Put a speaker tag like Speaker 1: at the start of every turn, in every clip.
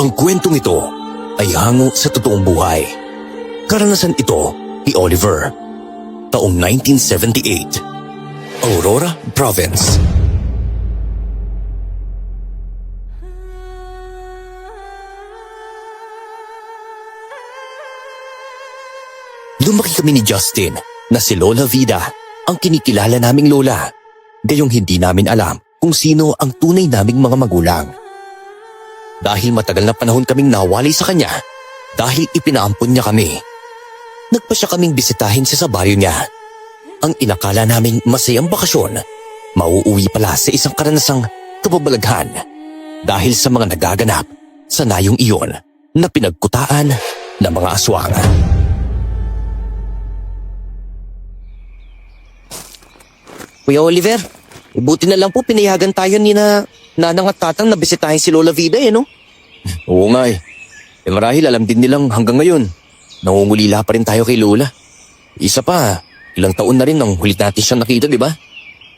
Speaker 1: Ang kwentong ito ay hango sa totoong buhay. Karanasan ito ni Oliver. Taong 1978. Aurora Province. Lumaki kami ni Justin na si Lola Vida, ang kinikilala naming lola. Gayong hindi namin alam kung sino ang tunay naming mga magulang. Dahil matagal na panahon kaming nawalay sa kanya, dahil ipinaampon niya kami. Nagpa siya kaming bisitahin sa baryo niya. Ang inakala naming masayang bakasyon, mauuwi pala sa isang karanasang kababalaghan dahil sa mga nagaganap sa nayong iyon na pinagkutaan ng mga aswang.
Speaker 2: Kuya Oliver, buti na lang po pinayagan tayo ni nanang at tatang na bisitahin si Lola Vida no?
Speaker 1: Oo nga eh. Marahil alam din nilang hanggang ngayon, nangungulila pa rin tayo kay Lola. Isa pa, ilang taon na rin nang hulit natin siyang nakita, di ba?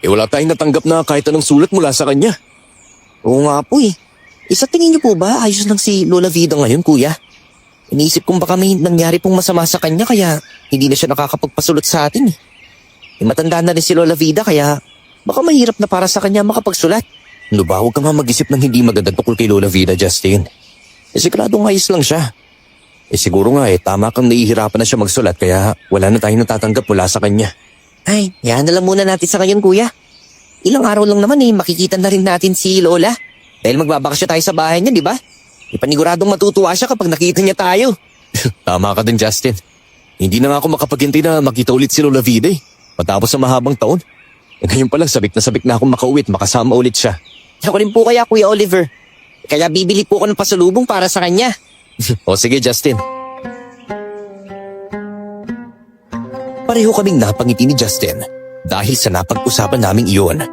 Speaker 1: Wala tayong natanggap na kahit anong sulat mula sa kanya.
Speaker 2: Oo nga po eh. Isa tingin niyo po ba ayos lang si Lola Vida ngayon, kuya? Iniisip kong baka may nangyari pong masama sa kanya kaya hindi na siya nakakapagpasulat sa atin eh. Matanda na rin si Lola Vida kaya baka mahirap na para sa kanya makapagsulat.
Speaker 1: Ano ba, huwag ka nga mag-isip ng hindi maganda tungkol kay Lola Vida, Justin. Siguradong ayos lang siya. Siguro nga tama kang nahihirapan na siya magsulat kaya wala na tayong natatanggap mula sa kanya.
Speaker 2: Ay, yan na lang muna natin sa ngayon, kuya. Ilang araw lang naman makikita na rin natin si Lola. Dahil magbabakasyon tayo sa bahay niya, di ba? Ipaniguradong matutuwa siya kapag nakita niya tayo.
Speaker 1: Tama ka din, Justin. Hindi na nga ako makapaghintay na makita ulit si Lola Vida matapos sa mahabang taon. Ngayon pa lang sabik na akong makauwi at makasama ulit siya.
Speaker 2: Ako rin po kaya, Kuya Oliver. Kaya bibili po ako ng pasalubong para sa kanya.
Speaker 1: O sige, Justin. Pareho kaming napangiti ni Justin dahil sa napag-usapan naming iyon.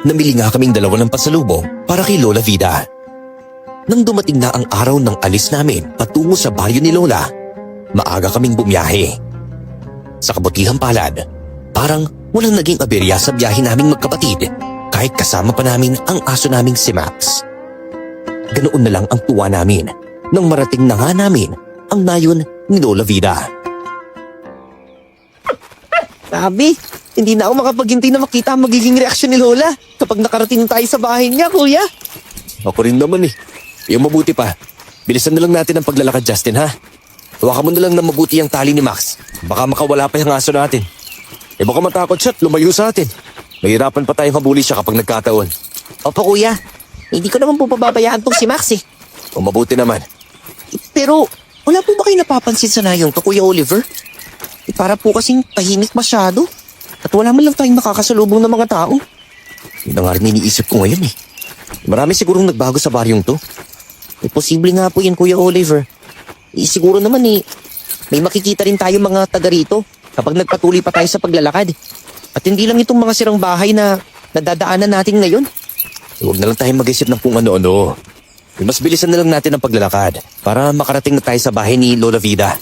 Speaker 1: Namili nga kaming dalawa ng pasalubong para kay Lola Vida. Nang dumating na ang araw ng alis namin patungo sa baryo ni Lola, maaga kaming bumiyahe. Sa kabutihang palad, parang walang naging aberya sa biyahe naming magkapatid kahit kasama pa namin ang aso naming si Max. Ganoon na lang ang tuwa namin nang marating na nga namin ang nayon ni Lola Vida.
Speaker 2: Sabi, hindi na ako makapaghintay na makita ang magiging reaksyon ni Lola kapag nakarating tayo sa bahay niya, kuya.
Speaker 1: Ako rin naman Yung mabuti pa, bilisan na lang natin ang paglalakad, Justin, ha? Hawakan mo na lang na mabuti ang tali ni Max. Baka makawala pa yung aso natin. Baka matakot siya at lumayo sa atin. Mahirapan pa tayong habuli siya kapag nagkataon.
Speaker 2: Opo, kuya. Hindi ko naman po pababayaan tong si Max
Speaker 1: O mabuti naman.
Speaker 2: Pero, wala po ba kayo napapansin sa nayong to, Kuya Oliver? Para po kasing tahimik masyado. At wala man lang tayong nakakasalubong ng mga tao.
Speaker 1: Yun na nga rin iniisip ko ngayon Marami sigurong nagbago sa baryong to.
Speaker 2: Posible nga po yan, Kuya Oliver. Siguro naman may makikita rin tayo mga taga rito kapag nagpatuloy pa tayo sa paglalakad. At hindi lang itong mga sirang bahay na nadadaanan natin ngayon.
Speaker 1: Huwag na lang tayong mag-isip ng kung ano-ano. Mas bilisan na lang natin ang paglalakad para makarating na tayo sa bahay ni Lola Vida.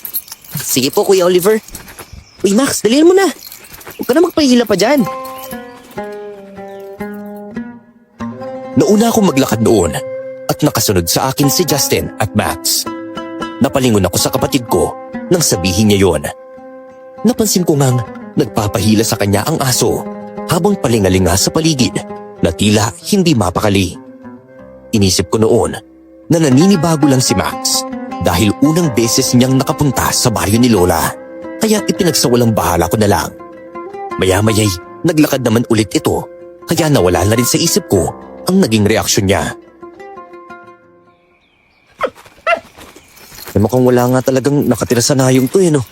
Speaker 2: Sige po, Kuya Oliver. Uy, Max, dalihan mo na. Huwag ka na magpahila pa dyan.
Speaker 1: Nauna akong maglakad noon at nakasunod sa akin si Justin at Max. Napalingon ako sa kapatid ko nang sabihin niya yon. Napansin ko ngang nagpapahila sa kanya ang aso habang palingalinga sa paligid na tila hindi mapakali. Inisip ko noon na naninibago lang si Max dahil unang beses niyang nakapunta sa baryo ni Lola kaya ipinagsawalang bahala ko na lang. Maya-maya'y naglakad naman ulit ito kaya nawala na rin sa isip ko ang naging reaksyon niya. Mukhang wala nga talagang nakatira sa nayong to no?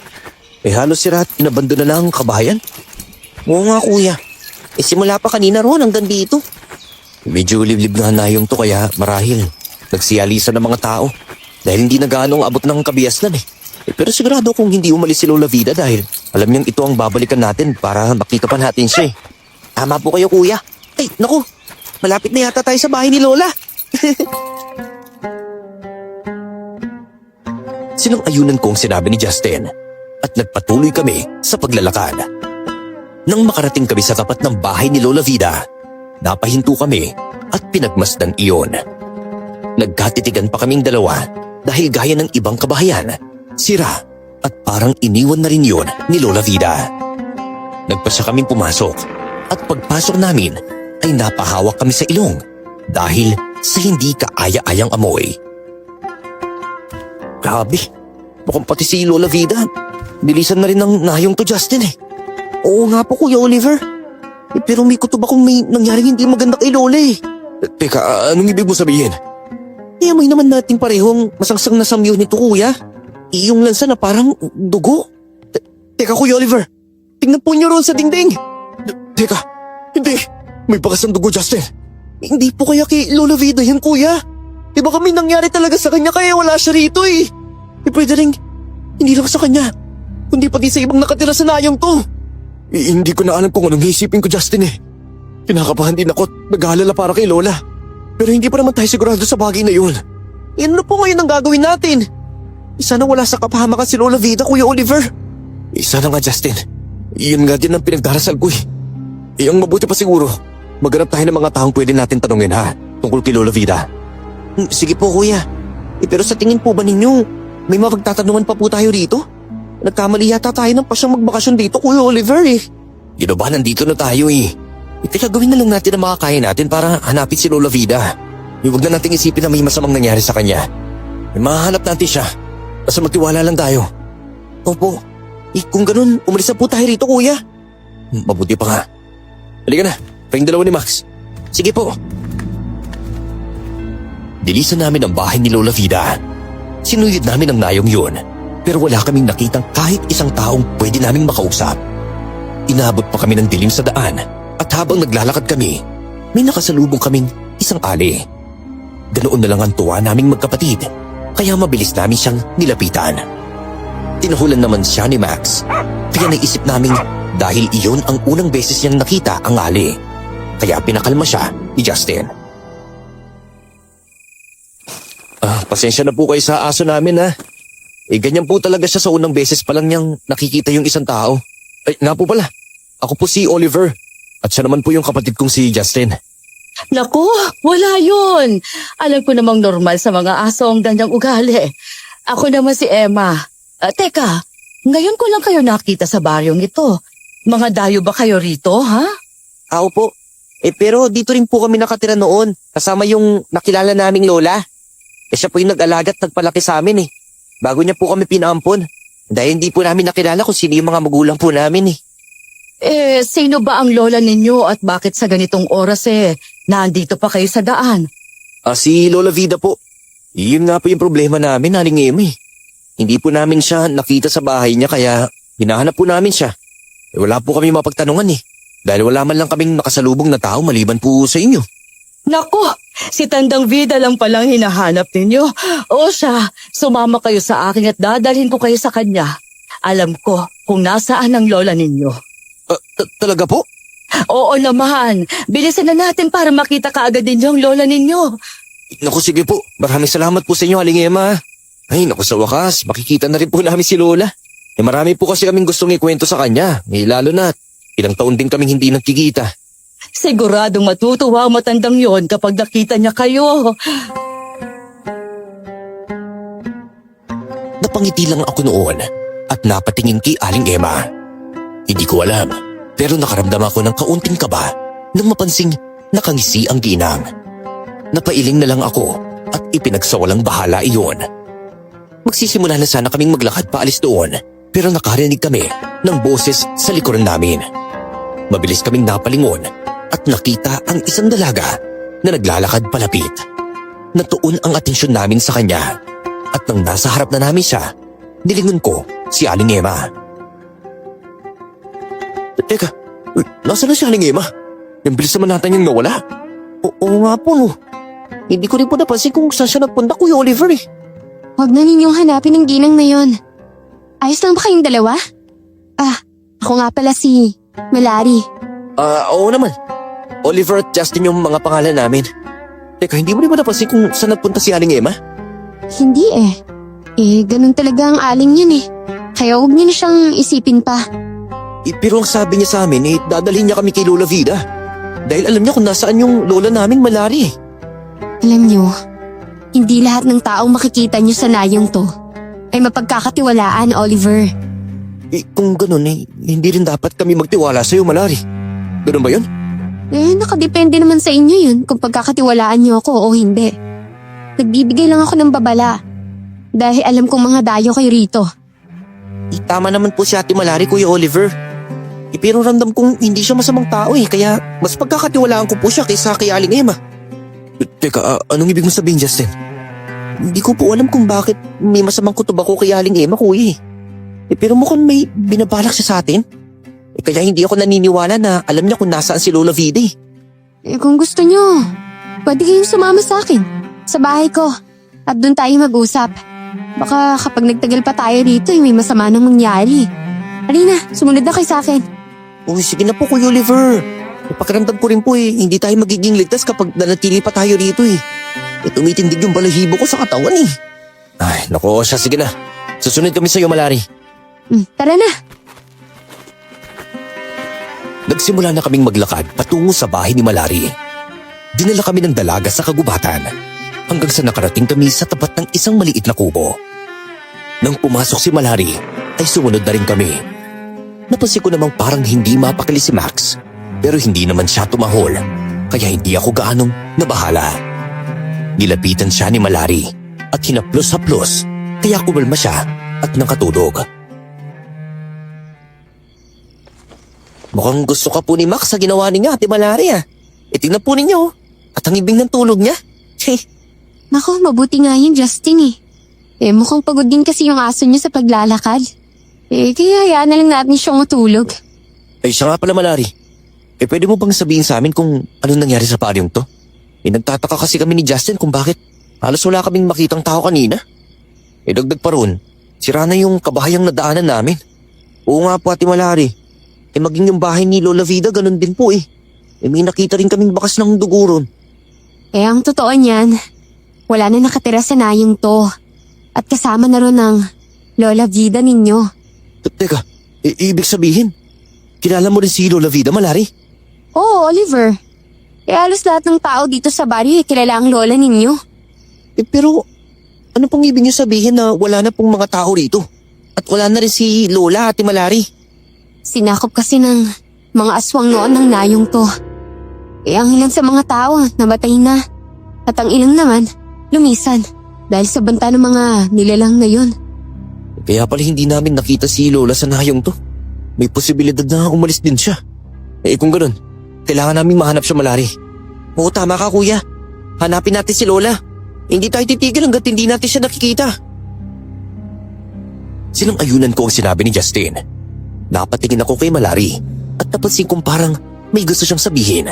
Speaker 1: Halos sira at inabando na lang ang kabahayan.
Speaker 2: Oo nga, kuya. Simula pa kanina roon hanggang dito.
Speaker 1: Medyo liblib nga nayong to kaya marahil nagsiyalisan ng mga tao dahil hindi na gaano ang abot ng kabiasnan Pero sigurado kung hindi umalis si Lola Vida dahil alam niyang ito ang babalikan natin para makita pa natin siya
Speaker 2: Tama po kayo, kuya. Ay, naku. Malapit na yata tayo sa bahay ni Lola.
Speaker 1: Sinang-ayunan ko ang sinabi ni Justin at nagpatuloy kami sa paglalakad. Nang makarating kami sa tapat ng bahay ni Lola Vida, napahinto kami at pinagmasdan iyon. Nagkatitigan pa kaming dalawa dahil gaya ng ibang kabahayan, sira at parang iniwan na rin yun ni Lola Vida. Nagpasya kaming pumasok at pagpasok namin ay napahawak kami sa ilong dahil sa hindi kaaya-ayang amoy. Grabe, mukhang pati si Lola Vida, bilisan na rin ng nayong to Justin eh. Oo nga po Kuya Oliver, pero may kutob akong may nangyaring hindi maganda kay Lola eh. Teka, anong ibig mo sabihin? Amoy naman natin parehong masangsang na samyo nito kuya. Iyong lansa na parang dugo. Teka Kuya Oliver, tingnan po niyo roon sa dingding. Teka, hindi. May bakas ng dugo Justin. Hindi po kaya kay Lola Vida yan kuya. Iba kami nangyari talaga sa kanya kaya wala siya rito eh. Pwede rin, hindi lang sa kanya, kundi pati sa ibang nakatira sa nayong to. Hindi ko na alam kung anong isipin ko Justin eh. Kinakabahan din ako at nag-aalala para kay Lola. Pero hindi pa naman tayo sigurado sa bagay na yun. Ano po ngayon ang gagawin natin? Sana wala sa kapahamakan si Lola Vida, Kuya Oliver. Sana nga Justin. Iyon nga din ang pinagdarasal ko eh. Ang mabuti pa siguro, maghanap tayo ng mga taong pwede natin tanungin ha, tungkol kay Lola Vida. Sige po kuya. Pero sa tingin po ba ninyo, may mapagtatanungan pa po tayo rito? Nagkamali yata tayo ng pasyang magbakasyon dito, Kuya Oliver eh. Yun ba, nandito na tayo eh. Teka, gawin na lang natin ang makakaya natin para hanapin si Lola Vida. Huwag na nating isipin na may masamang nangyari sa kanya. Mahanap natin siya. Basta magtiwala lang tayo. Opo. Kung ganun, umalis na po tayo rito, kuya. Mabuti pa nga. Halika na, tayong dalawa ni Max. Sige po. Dilisan namin ang bahay ni Lola Vida. Sinuyod namin ang nayong yun, pero wala kaming nakitang kahit isang taong pwede naming makausap. Inabot pa kami ng dilim sa daan. At habang naglalakad kami, may nakasalubong kaming isang ali. Ganoon na lang ang tuwa naming magkapatid, kaya mabilis namin siyang nilapitan. Tinahulan naman siya ni Max, kaya naisip naming dahil iyon ang unang beses niyang nakita ang ali. Kaya pinakalma siya ni Justin. Pasensya na po kayo sa aso namin ha. Ganyan po talaga siya sa unang beses pa lang niyang nakikita yung isang tao. Ay, nga po pala, ako po si Oliver. At siya naman po yung kapatid kong si Justin.
Speaker 3: Naku, wala yun. Alam ko namang normal sa mga aso ang ganyang ugali. Ako naman si Emma. Teka, ngayon ko lang kayo nakita sa baryong ito. Mga dayo ba kayo rito, ha?
Speaker 2: Po. Pero dito rin po kami nakatira noon, kasama yung nakilala naming lola. Siya po yung nag-alaga at nagpalaki sa amin eh. Bago niya po kami pinaampon. Dahil hindi po namin nakilala kung sino yung mga magulang po namin eh.
Speaker 3: Sino ba ang lola ninyo at bakit sa ganitong oras nandito pa kayo sa daan?
Speaker 1: Si Lola Vida po. Yun nga po yung problema namin, Aling Emmy. Hindi po namin siya nakita sa bahay niya kaya hinahanap po namin siya. Wala po kami mapagtanungan eh. Dahil wala man lang kaming nakasalubong na tao maliban po sa inyo.
Speaker 3: Naku, si Tandang Vida lang palang hinahanap ninyo. O siya, sumama kayo sa akin at dadalhin ko kayo sa kanya. Alam ko kung nasaan ang lola ninyo.
Speaker 1: Talaga po?
Speaker 3: Oo naman. Bilisan na natin para makita kaagad ninyo ang lola ninyo.
Speaker 1: Naku sige po, maraming salamat po sa inyo Aling Emma. Ay naku sa wakas, makikita na rin po namin si Lola. Marami po kasi kaming gustong ikwento sa kanya. Lalo na, ilang taon din kaming hindi nagkikita.
Speaker 3: Siguradong matutuwa ang matandang yon kapag nakita niya kayo.
Speaker 1: Napangiti lang ako noon at napatingin kay Aling Emma. Hindi ko alam, pero nakaramdam ako ng kaunting kaba nang mapansing nakangisi ang ginang. Napailing na lang ako at ipinagsawalang bahala iyon. Magsisimula na sana kaming maglakad paalis doon, pero nakarinig kami ng boses sa likuran namin. Mabilis kaming napalingon at nakita ang isang dalaga na naglalakad palapit. Natuon ang atensyon namin sa kanya at nang nasa harap na namin siya, nilingon ko si Aling Emma. Teka, nasaan na si Aling Emma? Yung bilis naman natin yung nawala.
Speaker 2: Oo nga po no. Hindi ko rin po napansin kung saan siya nagpunta, Kuya Oliver eh.
Speaker 4: Huwag na ninyong hanapin ang ginang na yon. Ayos lang ba kayong dalawa? Ako nga pala si Malari.
Speaker 2: Oo naman. Oliver at Justin yung mga pangalan namin. Teka, hindi mo rin ba napansin kung saan nagpunta si Aling Emma?
Speaker 4: Hindi ganun talaga ang aling yun eh. Kaya huwag niyo na siyang isipin pa.
Speaker 2: Pero ang sabi niya sa amin dadalhin niya kami kay Lola Vida. Dahil alam niya kung nasaan yung lola naming Malari.
Speaker 4: Alam niyo, Hindi lahat ng taong makikita niyo sa nayong to ay mapagkakatiwalaan, Oliver.
Speaker 2: Kung ganun hindi rin dapat kami magtiwala sa'yo, Malari. Ganun ba yun?
Speaker 4: Nakadepende naman sa inyo yun kung pagkakatiwalaan niyo ako o hindi. Nagbibigay lang ako ng babala. Dahil alam kong mga dayo kayo rito.
Speaker 2: Tama naman po si Ate Malari, Kuya Oliver. Pero ramdam kong hindi siya masamang tao kaya mas pagkakatiwalaan ko po siya kaysa kay Aling Emma. Teka, anong ibig mo sabihin, Justin? Hindi ko po alam kung bakit may masamang kutob ako kay Aling Emma, Kuya. Pero mukhang may binabalak siya sa atin. Kaya hindi ako naniniwala na alam niya kung nasaan si Lola Vida.
Speaker 4: Kung gusto niyo, pwede kayong sumama sa akin. Sa bahay ko. At doon tayo mag-usap. Baka kapag nagtagal pa tayo rito, may masama nang mangyari. Halina, sumunod na kayo sa akin.
Speaker 2: Uy, sige na po, Kuya Oliver. Pakiramdam ko rin po hindi tayo magiging ligtas kapag nanatili pa tayo rito tumitindig yung balahibo ko sa katawan Ay, naku, siya, sige na. Susunod kami sa'yo, Malari.
Speaker 4: Tara na.
Speaker 1: Nagsimula na kaming maglakad patungo sa bahay ni Malari. Dinala kami ng dalaga sa kagubatan hanggang sa nakarating kami sa tapat ng isang maliit na kubo. Nang pumasok si Malari, ay sumunod na rin kami. Napansin ko namang parang hindi mapakali si Max, pero hindi naman siya tumahol, kaya hindi ako gaanong nabahala. Nilapitan siya ni Malari at hinaplos-haplos, kaya kumalma siya at nakatulog.
Speaker 2: Mukhang gusto ka po ni Max sa ginawa niya, Ate Malari tingnan po ninyo at ang ibig ng tulog niya.
Speaker 4: Naku, mabuti nga yun, Justin mukhang pagod din kasi yung aso niyo sa paglalakad. Kaya hayaan na lang natin siyang matulog.
Speaker 2: Ay, siya nga pala, Malari. Pwede mo bang sabihin sa amin kung anong nangyari sa paryong to? Nagtataka kasi kami ni Justin kung bakit halos wala kaming makitang tao kanina. Dagdag pa ron, sira na yung kabahayang nadaanan namin. Oo nga po, Ate Malari. Maging yung bahay ni Lola Vida, ganun din po may nakita rin kaming bakas ng duguron.
Speaker 4: Ang totoo niyan, wala na nakatira sa nayong to. At kasama na ron ng Lola Vida ninyo.
Speaker 2: Teka, ibig sabihin, kilala mo rin si Lola Vida, Malari?
Speaker 4: Oo, Oliver. Halos lahat ng tao dito sa baryo kilala ang lola ninyo.
Speaker 2: Pero, ano pong ibig niyo sabihin na wala na pong mga tao rito? At wala na rin si Lola, Ate Malari?
Speaker 4: Sinakop kasi ng mga aswang noon ng nayong to. Ang ilan sa mga tao namatay na. At ang ilang naman, lumisan. Dahil sa banta ng mga nilalang na yun.
Speaker 2: Kaya pala hindi namin nakita si Lola sa nayong to. May posibilidad na umalis din siya. Kung ganun, kailangan namin mahanap siya, Malari. Oo, tama ka, Kuya. Hanapin natin si Lola. Hindi tayo titigil hanggat hindi natin siya nakikita.
Speaker 1: Silang ayunan ko ang sinabi ni Justin. Napatingin ako kay Malari at napansin kong parang may gusto siyang sabihin,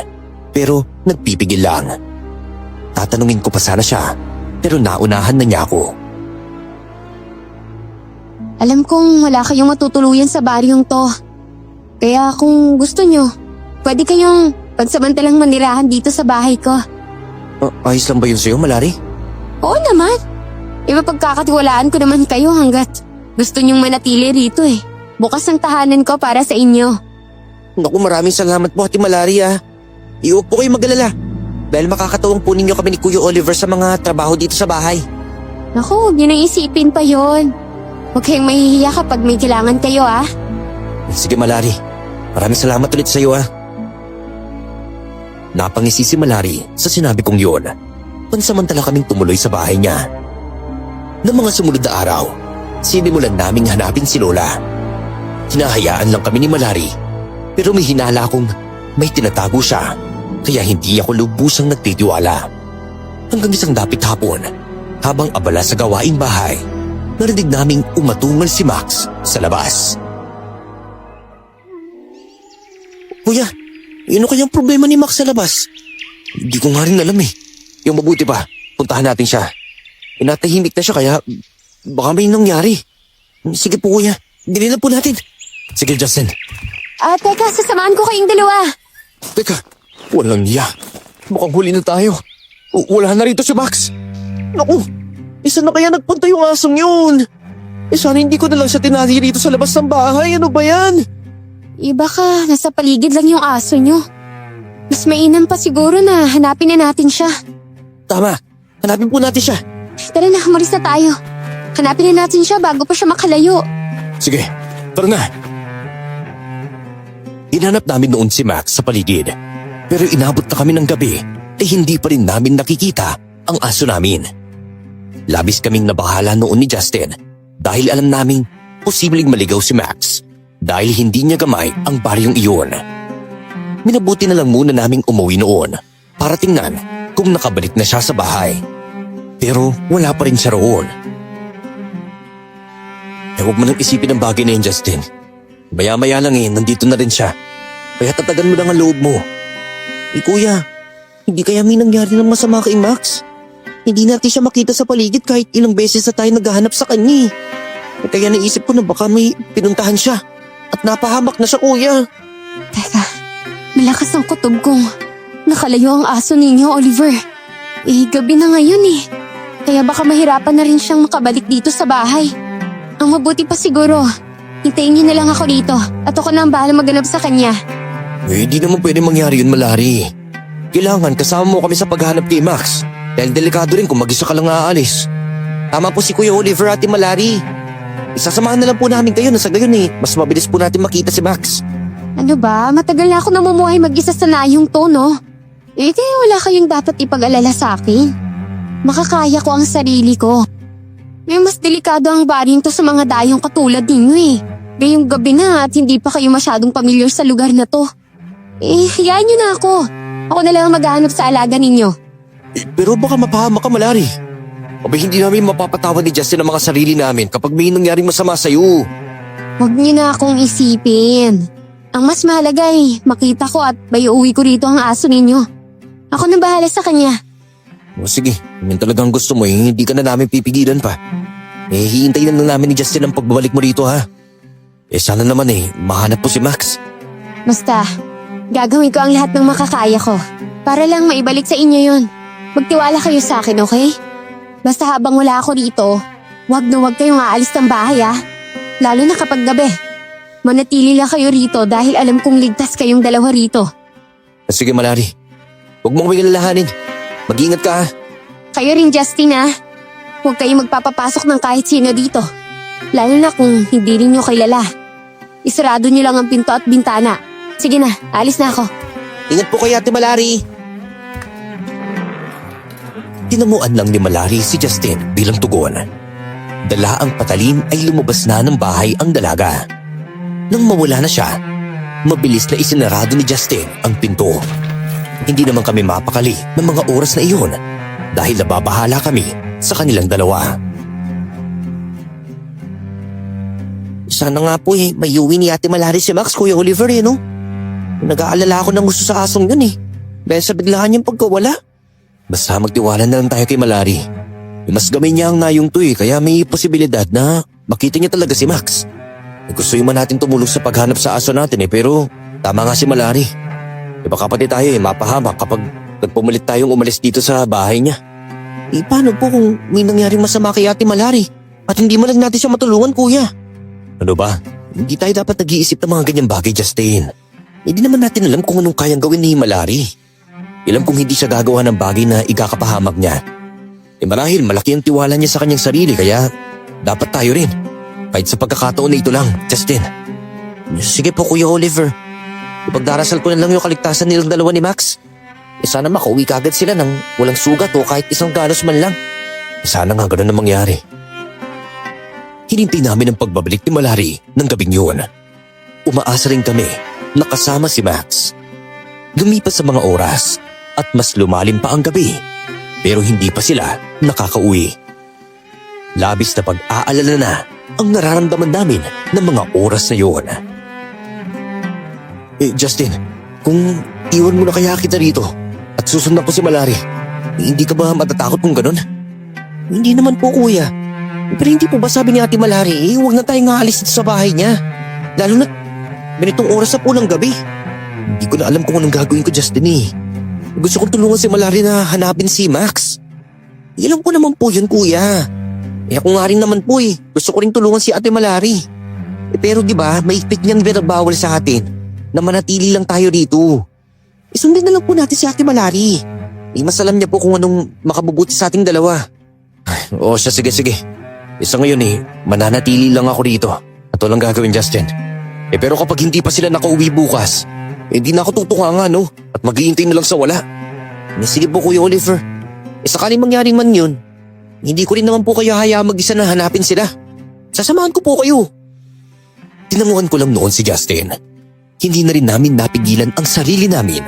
Speaker 1: pero nagpipigil lang. Tatanungin ko pa sana siya, pero naunahan na niya ako.
Speaker 4: Alam kong wala kayong matutuluyan sa baryong to. Kaya kung gusto nyo, pwede kayong pagsamantalang manirahan dito sa bahay ko.
Speaker 2: Ayos lang ba yun sa'yo, Malari?
Speaker 4: Oo naman. Pagkakatiwalaan ko naman kayo hanggat gusto nyong manatili rito Bukas ang tahanan ko para sa inyo.
Speaker 2: Naku, maraming salamat po, Ate Malari Iwag po kayo mag-alala. Dahil makakatawang po ninyo kami ni Kuya Oliver sa mga trabaho dito sa bahay.
Speaker 4: Naku, huwag nyo nang isipin pa yon. Huwag kayong mahihiya kapag may kailangan kayo
Speaker 2: Sige, Malari. Maraming salamat ulit sa iyo
Speaker 1: Napangisi si Malari sa sinabi kong yun. Pansamantala kaming tumuloy sa bahay niya. Ng mga sumunod na araw, sinimulan naming hanapin si Lola. Hinahayaan lang kami ni Malari, pero may hinala akong may tinatago siya, kaya hindi ako lubusang nagtitiwala. Hanggang isang dapit hapon, habang abala sa gawaing bahay, narinig naming umatungal si Max sa labas.
Speaker 2: Kuya, ano kayang problema ni Max sa labas? Hindi ko nga rin alam Yung mabuti pa, puntahan natin siya. Natahimik na siya kaya baka may nangyari. Sige po, Kuya. Dili na po natin.
Speaker 1: Sige, Justin.
Speaker 4: Teka, sasamahan ko kayong dalawa.
Speaker 2: Teka, walang niya. Mukhang huli na tayo. Wala na rito si Max. Naku, isa na kaya nagpunta yung asong yun. Sana hindi ko na lang siya tinali rito sa labas ng bahay. Ano ba yan?
Speaker 4: Baka nasa paligid lang yung aso nyo. Mas mainam pa siguro na hanapin na natin siya.
Speaker 2: Tama, Hanapin po natin siya.
Speaker 4: Tara na, umalis na tayo. Hanapin na natin siya bago pa siya makalayo.
Speaker 1: Sige, tara na. Hinanap namin noon si Max sa paligid. Pero inabot na kami ng gabi ay hindi pa rin namin nakikita ang aso namin. Labis kaming nabahala noon ni Justin dahil alam naming posibleng maligaw si Max dahil hindi niya gamay ang baryong iyon. Minabuti na lang muna naming umuwi noon para tingnan kung nakabalik na siya sa bahay. Pero wala pa rin siya roon. Huwag mo nang isipin ang bagay na yun, Justin. Maya-maya lang nandito na rin siya. Kaya tatagan mo lang ang loob mo.
Speaker 2: Kuya, hindi kaya may nangyari ng masama kay Max? Hindi natin siya makita sa paligid kahit ilang beses na tayo naghahanap sa kanya. Kaya naisip ko na baka may pinuntahan siya. At napahamak na siya, kuya.
Speaker 4: Teka, malakas ang kutob kong nakalayo ang aso ninyo, Oliver. Gabi na ngayon Kaya baka mahirapan na rin siyang makabalik dito sa bahay. Ang mabuti pa siguro, hintayin niyo na lang ako dito at ako na ang bahala maghanap sa kanya.
Speaker 1: Di naman pwede mangyari yun, Malari. Kailangan kasama mo kami sa paghanap kay Max dahil delikado rin kung mag-isa ka lang aalis.
Speaker 2: Tama po si Kuya Oliver at Malari. Isasamahan na lang po namin kayo na sa gayon mas mabilis po natin makita si Max.
Speaker 4: Ano ba? Matagal na ako namumuhay mag-isa sa nayong to, no? Kaya wala kayong dapat ipag-alala sa akin. Makakaya ko ang sarili ko. May mas delikado ang baring to sa mga dayong katulad ninyo Ngayong gabi na at hindi pa kayo masyadong pamilyar sa lugar na to. Hayaan niyo na ako. Ako na lang ang maghahanap sa alaga ninyo.
Speaker 1: Pero baka mapahamak ka, Malari. Abay, hindi namin mapapatawad ni Justin ang mga sarili namin kapag may nangyaring masama sa'yo.
Speaker 4: Huwag niyo na akong isipin. Ang mas mahalaga makita ko at uwi ko rito ang aso ninyo. Ako na bahala sa kanya.
Speaker 1: O sige, yun talagang gusto mo hindi ka na namin pipigilan pa. Hihintayin na lang namin ni Justin ang pagbabalik mo rito ha. Sana naman mahanap po si Max.
Speaker 4: Basta, gagawin ko ang lahat ng makakaya ko. Para lang maibalik sa inyo yun. Magtiwala kayo sa akin, okay? Basta habang wala ako rito, wag na wag kayong aalis ng bahay Lalo na kapag gabi. Manatili lang kayo rito dahil alam kong ligtas kayong dalawa rito.
Speaker 1: Sige, Malari. Huwag mo kaming alalahanin. Mag-ingat ka ha.
Speaker 4: Kayo rin, Justin Huwag kayong magpapapasok ng kahit sino dito. Lalo na kung hindi rin nyo kilala. Isarado nyo lang ang pinto at bintana. Sige na, alis na ako.
Speaker 2: Ingat po kayo, Ate Malari.
Speaker 1: Tinamuan lang ni Malari si Justin bilang tugon. Dala ang patalim ay lumabas na ng bahay ang dalaga. Nang mawala na siya, mabilis na isinarado ni Justin ang pinto. Hindi naman kami mapakali ng mga oras na iyon dahil nababahala kami sa kanilang dalawa.
Speaker 2: Sana nga po may uwi ni Ate Malari si Max, Kuya Oliver no? Nag-aalala ako ng gusto sa asong yun dahil sa biglaan niyang pagkawala.
Speaker 1: Basta magtiwala na lang tayo kay Malari. Mas gamay niya ang nayong to kaya may posibilidad na makita niya talaga si Max. Gusto yung man natin tumulong sa paghanap sa aso natin pero tama nga si Malari. Baka pati tayo mapahamak kapag nagpumalit tayong umalis dito sa bahay niya.
Speaker 2: Paano po kung may nangyaring masama kay Ate Malari at hindi man lang natin siya matulungan, Kuya?
Speaker 1: Ano ba? Hindi tayo dapat nag-iisip ng mga ganyang bagay, Justin. Hindi naman natin alam kung anong kayang gawin ni Malari. Alam kung hindi siya gagawa ng bagay na ikakapahamak niya. Marahil malaki ang tiwala niya sa kanyang sarili kaya dapat tayo rin. Kahit sa pagkakataon na ito lang, Justin.
Speaker 2: Sige po, Kuya Oliver. Ipagdarasal ko na lang yung kaligtasan nilang dalawa ni Max. Sana makauwi kagad sila nang walang sugat o kahit isang galos man lang.
Speaker 1: Sana nga ganun na mangyari. Hinintay namin ang pagbabalik ni Malari ng gabing yun. Umaasa rin kami na kasama si Max. Lumipas sa mga oras at mas lumalim pa ang gabi pero hindi pa sila nakakauwi. Labis na pag-aalala na ang nararamdaman namin ng mga oras na yun. Justin, kung iwan mo na kaya kita rito at susundan ko si Malari, hindi ka ba matatakot kung ganun?
Speaker 2: Hindi naman po, Kuya. Pero hindi po ba sabi ni Ate Malari, huwag na tayong aalis dito sa bahay niya. Lalo na ganitong oras na po ng gabi.
Speaker 1: Hindi ko na alam kung anong gagawin ko, Justin Gusto kong tulungan si Malari na hanapin si Max.
Speaker 2: Alam ko naman po yun, Kuya. Ako nga rin naman po Gusto ko rin tulungan si Ate Malari. Pero di ba, may ikpit niyang binagbawal sa atin na manatili lang tayo rito. Sundin na lang po natin si Ate Malari. mas alam niya po kung anong makabubuti sa ating dalawa. Oo siya, sige. Isa ngayon mananatili lang ako rito at walang gagawin, Justin. Pero kapag hindi pa sila nakauwi bukas, hindi na ako tutunga no? At maghihintay na lang sa wala. Sige po Kuya Oliver. Sakaling mangyaring man yun, hindi ko rin naman po kayo hayaan mag-isa na hanapin sila. Sasamahan ko po kayo. Tinanguhan ko lang noon si Justin. Hindi na rin namin napigilan ang sarili namin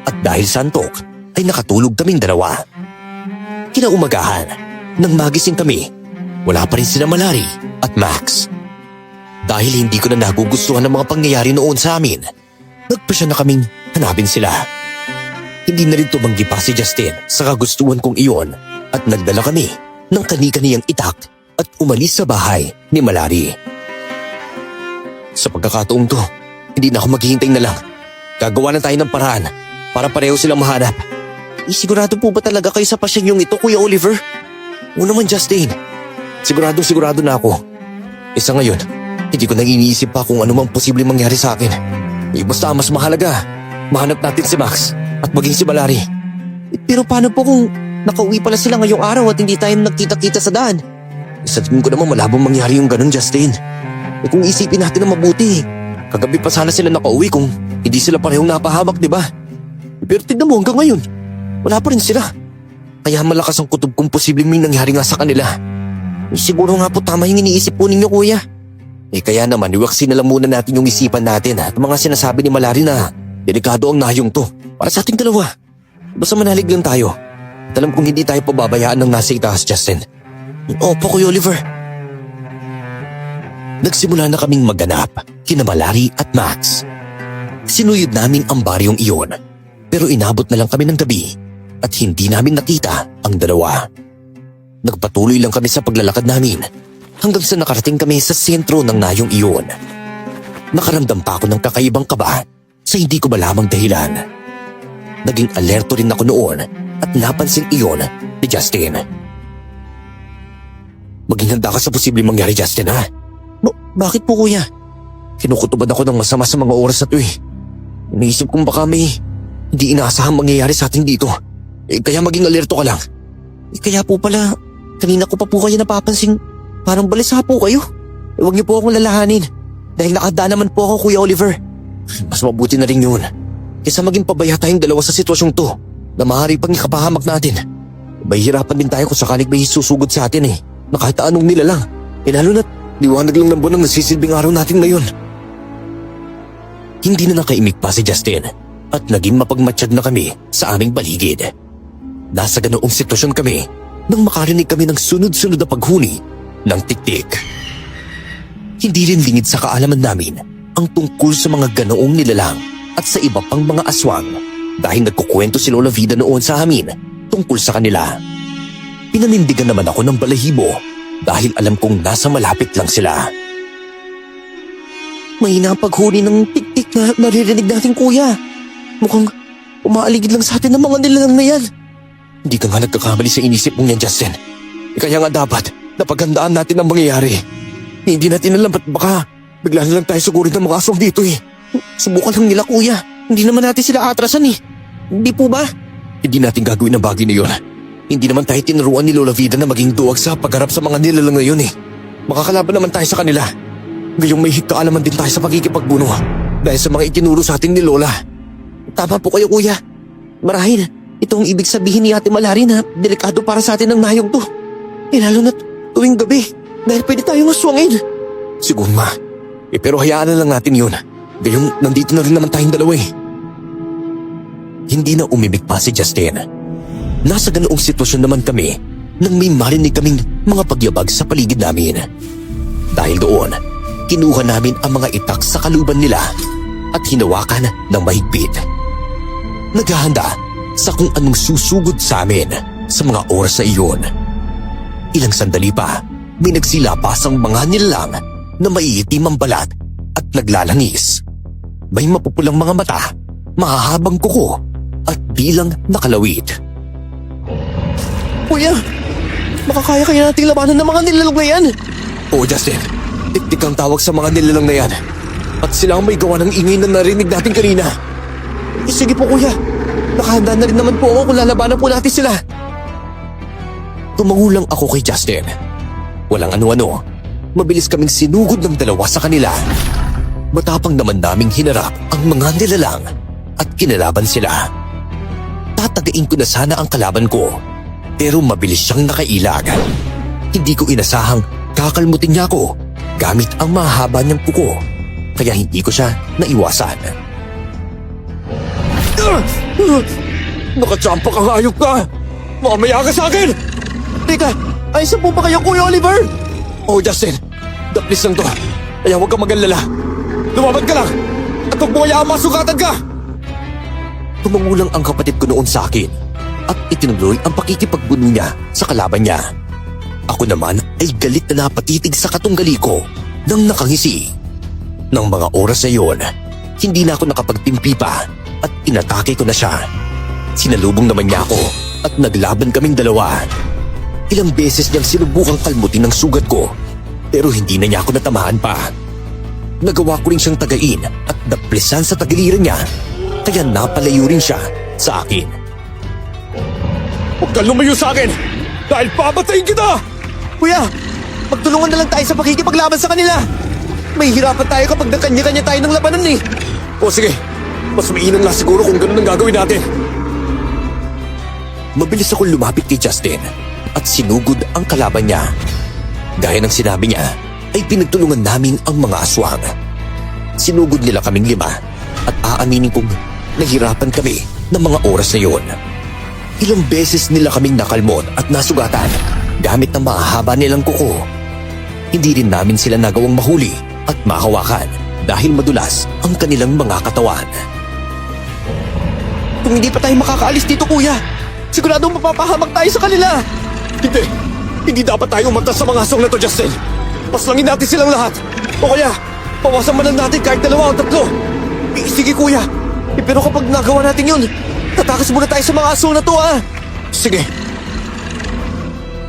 Speaker 2: at dahil sa antok ay nakatulog kaming dalawa. Kinaumagahan, nang magising kami, wala pa rin sina Malari at Max. Dahil hindi ko na nagugustuhan ang mga pangyayari noon sa amin, nagpasya na kaming hanapin sila. Hindi na rin tumanggi pa si Justin sa kagustuhan kong iyon at nagdala kami ng kani-kaniyang itak at umalis sa bahay ni Malari. Sa pagkakataong to, hindi na ako maghihintay na lang. Gagawa na tayo ng paraan para pareho silang mahanap. Sigurado po ba talaga kayo sa pasyeng ito, Kuya Oliver? Oo naman, Justin. Sigurado na ako. Sa ngayon, hindi ko nang iniisip pa kung ano mang posibleng mangyari sa akin. Basta mas mahalaga, mahanap natin si Max at maging si Malari. Pero paano po kung nakauwi pala sila ngayong araw at hindi tayo nagkita-kita sa daan? Sa tingin ko naman malabong mangyari yung ganun, Justin. Kung isipin natin na mabuti, kagabi pa sana sila nakauwi kung hindi sila parehong napahamak, di ba? Pero tignan mo hanggang ngayon, wala pa rin sila. Kaya malakas ang kutob kung posibleng may nangyari nga sa kanila. Siguro nga po tama yung iniisip po ninyo, Kuya. Kaya naman iwaksin na lang muna natin yung isipan natin at mga sinasabi ni Malari na delikado ang nahayong to para sa ating dalawa. Basta manalig lang tayo. At alam kong hindi tayo pababayaan ng nasa itaas, Justin. Opo, Kuya Oliver. Nagsimula na kaming magganap kina Malari at Max. Sinuyod namin ang baryong iyon pero inabot na lang kami ng gabi at hindi namin nakita ang dalawa. Nagpatuloy lang kami sa paglalakad namin hanggang sa nakarating kami sa sentro ng nayong iyon. Nakaramdam pa ako ng kakaibang kaba sa hindi ko malamang dahilan. Naging alerto rin ako noon at napansin iyon ni Justin. Maging handa ka sa posibleng mangyari, Justin, ha? Bakit po, Kuya? Kinukutuban ako ng masama sa mga oras na to eh. Iniisip kong baka may hindi inaasahang mangyayari sa atin dito. Kaya maging alerto ka lang. Kaya po pala, kanina ko pa po kayo napapansin parang balisa po kayo. Huwag niyo po akong lalahanin dahil nakadaan naman po ako, Kuya Oliver. Mas mabuti na rin yun. Kaysa maging pabaya tayong dalawa sa sitwasyong to na maaari pang ikapahamak natin. Mahihirapan din tayo kung sakaling may susugod sa atin na kahit anong nilalang. Lalo na't liwanag lang ng buwan ang nasisilbing araw natin ngayon. Hindi na nakaimik pa si Justin at naging mapagmatsyag na kami sa aming paligid. Nasa ganoong sitwasyon kami nang makarinig kami ng sunod-sunod na paghuni ng tiktik. Hindi rin lingid sa kaalaman namin ang tungkol sa mga ganoong nilalang at sa iba pang mga aswang dahil nagkukwento si Lola Vida noon sa amin tungkol sa kanila. Pinanindigan naman ako ng balahibo dahil alam kong nasa malapit lang sila. Mahina ang paghuni ng tiktik na naririnig natin, Kuya. Mukhang umaaligid lang sa atin ng mga nilalang na yan. Hindi ka nga nagkakamali sa inisip mong yan, Justin. Kaya nga dapat napaghandaan natin ang mangyayari. Hindi natin alam ba't baka bigla na lang tayo sugurin ng mga aswang dito eh. Subukan lang nila, Kuya. Hindi naman natin sila atrasan eh. Hindi po ba? Hindi natin gagawin ang bagay na yun. Hindi naman tayo tinuruan ni Lola Vida na maging duwag sa pagharap sa mga nilalang ngayon eh. Makakalaban naman tayo sa kanila. Ngayong may kaalaman din tayo sa pagkikipagbuno dahil sa mga itinuro sa atin ni Lola. Tama po kayo, Kuya. Marahil, ito ang ibig sabihin ni Ate Malari na delikado para sa atin ang nayong to. Lalo na't tuwing gabi dahil pwede tayong aswangin. Siguro ma. Pero hayaan na lang natin yun. Gayong nandito na rin naman tayong dalawa eh. Hindi na umibig pa si Justin. Nasa ganoong sitwasyon naman kami nang may marinig kaming mga pagyabag sa paligid namin. Dahil doon, kinuha namin ang mga itak sa kaluban nila at hinawakan ng mahigpit. Naghahanda sa kung anong susugod sa amin sa mga oras na iyon. Ilang sandali pa, may nagsilapasang mga nilalang na maiitim ang balat at naglalangis. May mapupulang mga mata, mahahabang kuko at bilang nakalawit. Kuya, makakaya kaya nating labanan ng mga nilalang na yan? Oo, Justin. Tiktik ang tawag sa mga nilalang na yan. At sila ang may gawa ng ingay na narinig natin kanina. Sige po, Kuya.
Speaker 1: Nakahanda na rin naman po ako kung lalabanan po natin sila. Tumangulang ako kay Justin. Walang ano-ano. Mabilis kaming sinugod ng dalawa sa kanila. Matapang naman naming hinarap ang mga nilalang at kinalaban sila. Tatagain ko na sana ang kalaban ko, pero mabilis siyang nakailag. Hindi ko inasahang kakalmutin niya ako gamit ang mahaba niyang kuko, kaya hindi ko siya naiwasan. Nakachampa kang hayop ka! Mamaya ka sa akin! Teka, ayos po ba kayo, Kuya Oliver? Oh, Justin, daplis lang to. Kaya huwag kang mag-alala. Lumaban ka lang! At huwag mo kaya masugatan ka! Tumangulang ang kapatid ko noon sa akin at itinuloy ang pakikipagbuno niya sa kalaban niya. Ako naman ay galit na napatitig sa katunggali ko nang nakangisi. Nang mga oras na yun, hindi na ako nakapagtimpi pa at inatake ko na siya. Sinalubong naman niya ako at naglaban kaming dalawa. Ilang beses niyang sinubukang kalmutin ang sugat ko pero hindi na niya ako natamaan pa. Nagawa ko rin siyang tagain at daplisan sa tagiliran niya kaya napalayo rin siya sa akin. Huwag kang lumayo sa akin dahil papatayin kita! Kuya, magtulungan na lang tayo sa pakikipaglaban sa kanila. May hirapan tayo kapag nakanya-kanya tayo ng labanan eh. O sige, mas mainam na siguro kung ganun ang gagawin natin. Mabilis akong lumapit kay Justin at sinugod ang kalaban niya. Gaya ng sinabi niya, ay pinagtulungan namin ang mga aswang. Sinugod nila kaming 5 at aaminin kong nahirapan kami ng mga oras na yon. Ilang beses nila kaming nakalmot at nasugatan gamit ng mahaba nilang kuko. Hindi rin namin sila nagawang mahuli at mahawakan dahil madulas ang kanilang mga katawan. Kung hindi pa tayo makakaalis dito, kuya, siguradong mapapahamak tayo sa kanila. Hindi dapat tayo umatras sa mga aswang na to, Justin. Paslangin natin silang lahat. O kaya, pawasan man lang natin kahit 2 o 3. Sige, kuya. Pero kapag nagawa natin yun, tatakas muna tayo sa mga aswang na to, ah. Sige.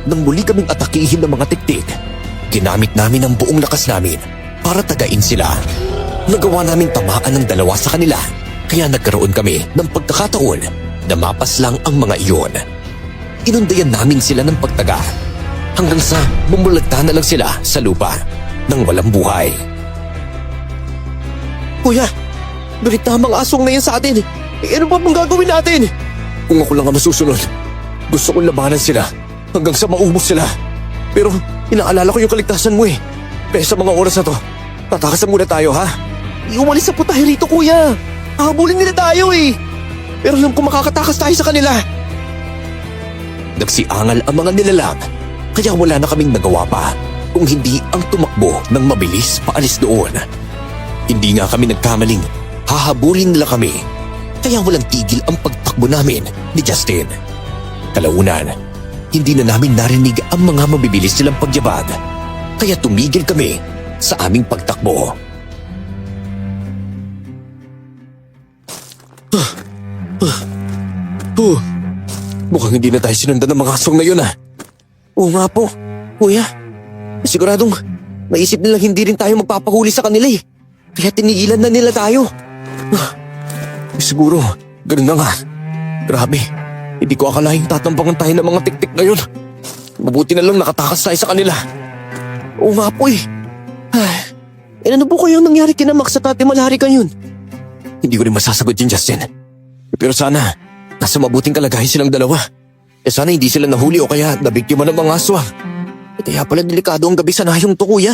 Speaker 1: Nang muli kaming atakihin ng mga tiktik, ginamit namin ang buong lakas namin para tagain sila. Nagawa namin tamaan ng 2 sa kanila, kaya nagkaroon kami ng pagkakataon na mapaslang ang mga iyon. Inundayan namin sila ng pagtaga hanggang sa bumulagta na lang sila sa lupa nang walang buhay. Kuya, galit na ang mga aswang na yan sa atin. Ano pa bang gagawin natin? Kung ako lang ang masusunod, gusto kong labanan sila hanggang sa maubos sila. Pero inaalala ko yung kaligtasan mo eh. Kaya sa mga oras na to, tatakasan muna tayo, ha? Umalis na po tayo rito, kuya. Hahabulin nila tayo eh. Pero alam ko makakatakas tayo sa kanila. Nagsiangal ang mga nilalang, kaya wala na kaming nagawa pa kung hindi ang tumakbo ng mabilis paalis doon. Hindi nga kami nagkamaling hahabulin nila kami, kaya walang tigil ang pagtakbo namin ni Justin. Kalaunan, hindi na namin narinig ang mga mabibilis nilang pagyabag, kaya tumigil kami sa aming pagtakbo. Mukhang hindi na tayo sinundan ng mga aswang na yun, ah. Oo nga po, kuya. Siguradong naisip nilang hindi rin tayo magpapahuli sa kanila eh. Kaya tinigilan na nila tayo. Siguro, ganun na nga. Grabe, hindi ko akalaing tatampangan tayo ng mga tiktik na yun. Mabuti na lang nakatakas tayo sa kanila. Oo nga po eh. Ano po kayo nangyari kina Max at Ate Malari yun? Hindi ko rin masasagot yun, Justin. Pero sana, nasa mabuting kalagayan silang dalawa. Sana hindi sila nahuli o kaya nabiktima ng mga aswang. Kaya pala delikado ang gabi sa nayong to, kuya.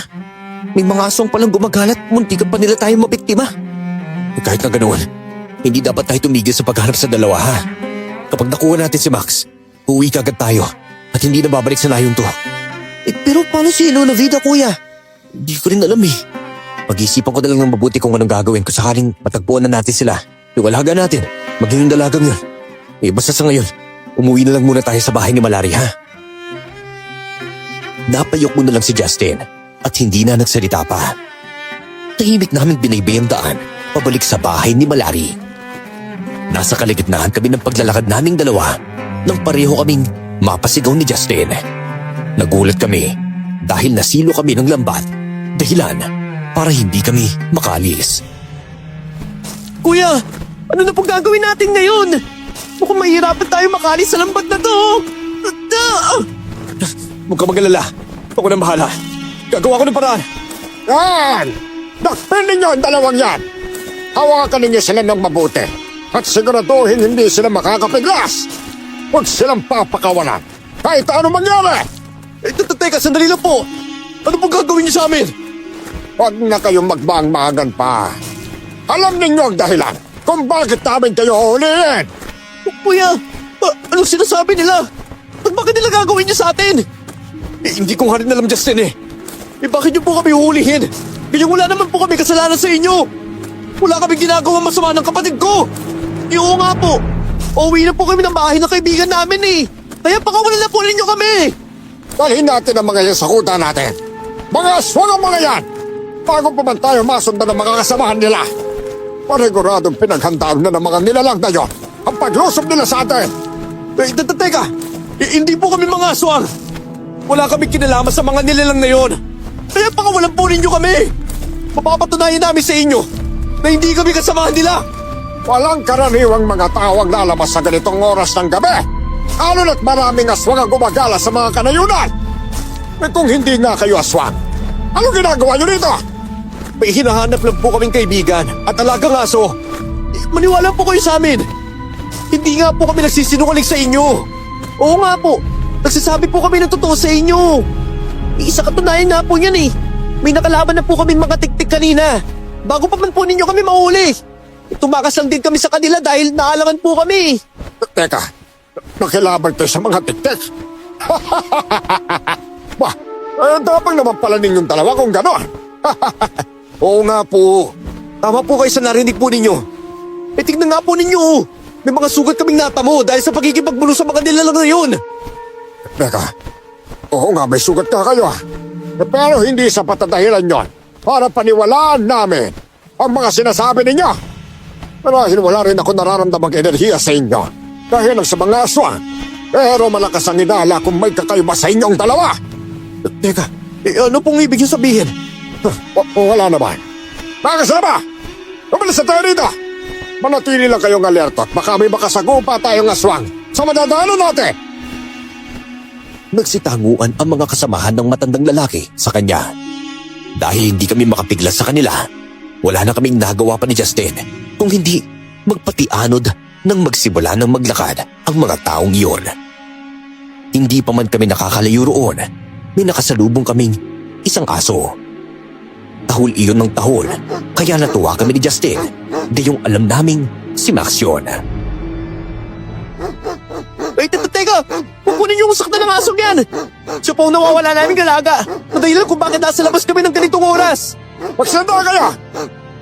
Speaker 1: May mga aswang palang gumagalat, muntikan pa nila tayo mabiktima. Kahit na ganoon, hindi dapat tayo tumigil sa pagharap sa dalawa, ha? Kapag nakuha natin si Max, uuwi kagad tayo at hindi na babalik sa nayong to. Pero paano si Lola Vida, kuya? Hindi ko rin alam eh. Pag-iisipan ko na lang ng mabuti kung anong gagawin ko sakaling matagpuan na natin sila. Iwalaga natin, maging yung dalagang yun. Basta sa ngayon, umuwi na lang muna tayo sa bahay ni Malari, ha? Napayok mo na lang si Justin at hindi na nagsalita pa. Tahimik namin binaybay ang daan pabalik sa bahay ni Malari. Nasa kalagitnaan kami ng paglalakad naming dalawa nang pareho kaming mapasigaw ni Justin. Nagulat kami dahil nasilo kami ng lambat, dahilan para hindi kami makalis. Kuya, ano na pong gagawin natin ngayon? Mukhang mahirapan tayo makalis sa lambat na to. Huwag ka mag-alala. Ako na bahala. Gagawa ko ng paraan.
Speaker 5: Yan! Dakpin ninyo ang dalawang yan! Hawakan ninyo sila ng mabuti at siguraduhin hindi sila makakapiglas. Huwag silang papakawalan kahit ano mangyari.
Speaker 1: Teka, sandali lang po. Ano pong gagawin niyo sa amin?
Speaker 5: Huwag na kayong magmaang-maangan pa. Alam ninyo ang dahilan kung bakit namin kayo huliin.
Speaker 1: Kuya, anong sinasabi nila? At bakit nila gagawin niyo sa atin? Hindi ko nga rin alam, Justin eh. Bakit niyo po kami huhulihin? Kaya wala naman po kami kasalanan sa inyo. Wala kami ginagawa masama ng kapatid ko. Oo nga po. Uuwi na po kami ng bahay ng kaibigan namin eh. Kaya pakawalan na po ninyo kami.
Speaker 5: Dalhin natin ang mga yan sa kuta natin. Mga aswang ang mga yan! Bago pa man tayo masundan ng mga kasamahan nila. Paniguradong pinaghandaan na ng mga nilalang na yun ang paglusob nila sa atin.
Speaker 1: Teka, hindi po kami mga aswang. Wala kami kinalaman sa mga nilalang na yon. Kaya pakawalan po ninyo kami. Mapapatunayan namin sa inyo na hindi kami kasamahan nila.
Speaker 5: Walang karaniwang mga tao ang lalabas sa ganitong oras ng gabi. Lalo na't maraming aswang ang gumagala sa mga kanayunan. Eh kung hindi nga kayo aswang, ano ginagawa nyo dito?
Speaker 1: May hinahanap lang po kaming kaibigan at alagang aso. Maniwala po kayo sa amin. Hindi nga po kami nagsisinungaling sa inyo. Oo nga po, nagsasabi po kami ng totoo sa inyo. Isa katunayan nga po yan eh. May nakalaban na po kami mga tiktik kanina. Bago pa man po ninyo kami mahuli. Tumakas lang din kami sa kanila dahil naalaman po kami.
Speaker 5: Teka, nakilaban tayo sa mga tiktik. Bah, tapang naman pala ninyong dalawa kung gano'n.
Speaker 1: Oo nga po. Tama po kayo sa narinig po ninyo. Tignan nga po ninyo. May mga sugat kaming natamo dahil sa pagkikipagbulo sa mga nilalang na yun.
Speaker 5: Teka, oo nga may sugat ka kayo. Pero hindi sapat na dahilan yon para paniwalaan namin ang mga sinasabi ninyo. Marahil wala rin ako nararamdamang enerhiya sa inyo dahil sa mga aswang. Pero malakas ang inala kung may kakaiba sa inyong dalawa.
Speaker 1: Teka, ano pong ibig niyo sabihin?
Speaker 5: Wala naman. Bakas na ba? Umalis na tayo rito. Manatili lang kayong alerto at baka may makasagupa tayong aswang sa madadaanan natin.
Speaker 1: Nagsitanguan ang mga kasamahan ng matandang lalaki sa kanya. Dahil hindi kami makapiglas sa kanila, wala na kaming nagawa pa ni Justin kung hindi magpatianod nang magsimula ng maglakad ang mga taong iyon. Hindi pa man kami nakakalayo roon, may nakasalubong kaming isang aso. Tahol iyon ng tahol, kaya natuwa kami ni Justin, gayong alam naming si Max yun. Teka! Kukunin niyo ang sakta ng asong yan! Siya po ang nawawala namin galaga. Ang dahilan kung bakit nasa labas kami ng ganitong oras.
Speaker 5: Magsanda kayo!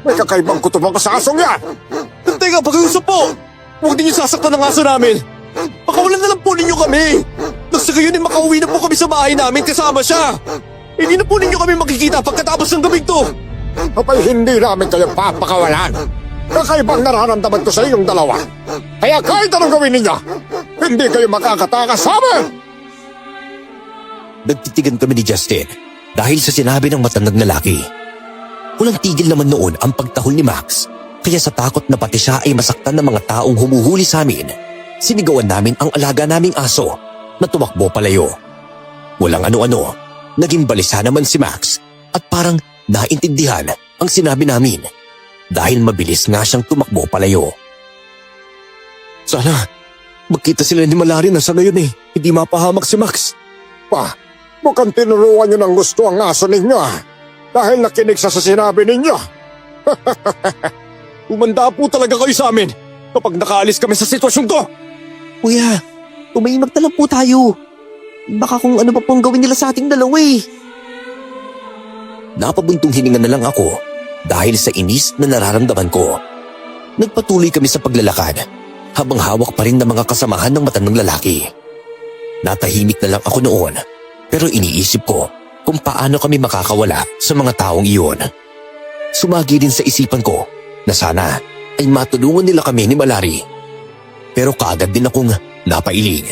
Speaker 5: May kakaibang kutubang ka sa asong yan!
Speaker 1: Teka, pag-iusap po! Huwag din niyo sasaktan ng aso namin. Pakawalan na lang po ninyo kami. Nasa gayon ay makauwi na po kami sa bahay namin kasama siya. Hindi na po ninyo kami makikita pagkatapos ng gabing to.
Speaker 5: Kapag hindi namin kayo papakawalan, kakaibang nararamdaman ko sa inyong dalawa. Kaya kahit anong gawin ninyo, hindi kayo makakatakas sa amin!
Speaker 1: Nagtitigan kami ni Justin dahil sa sinabi ng matandang lalaki. Walang tigil naman noon ang pagtahol ni Max, kaya sa takot na pati siya ay masaktan ng mga taong humuhuli sa amin, sinigawan namin ang alaga naming aso na tumakbo palayo. Walang ano-ano, naging balisa naman si Max at parang naintindihan ang sinabi namin dahil mabilis nga siyang tumakbo palayo. Sana magkita sila ni Malari na sa ngayon eh, hindi mapahamak si Max.
Speaker 5: Mukhang tinuruan nyo ng gusto ang aso ninyo dahil nakinig sa sinabi ninyo.
Speaker 1: Umanda po talaga kayo sa amin kapag nakaalis kami sa sitwasyong to.
Speaker 2: Kuya, tumahimik na lang po tayo. Baka kung ano pa pong gawin nila sa ating dalawa eh.
Speaker 1: Napabuntong hininga na lang ako dahil sa inis na nararamdaman ko. Nagpatuloy kami sa paglalakad habang hawak pa rin ng mga kasamahan ng matandang lalaki. Natahimik na lang ako noon pero iniisip ko kung paano kami makakawala sa mga taong iyon. Sumagi din sa isipan ko na sana ay matulungan nila kami ni Malari. Pero kaagad din akong napailing.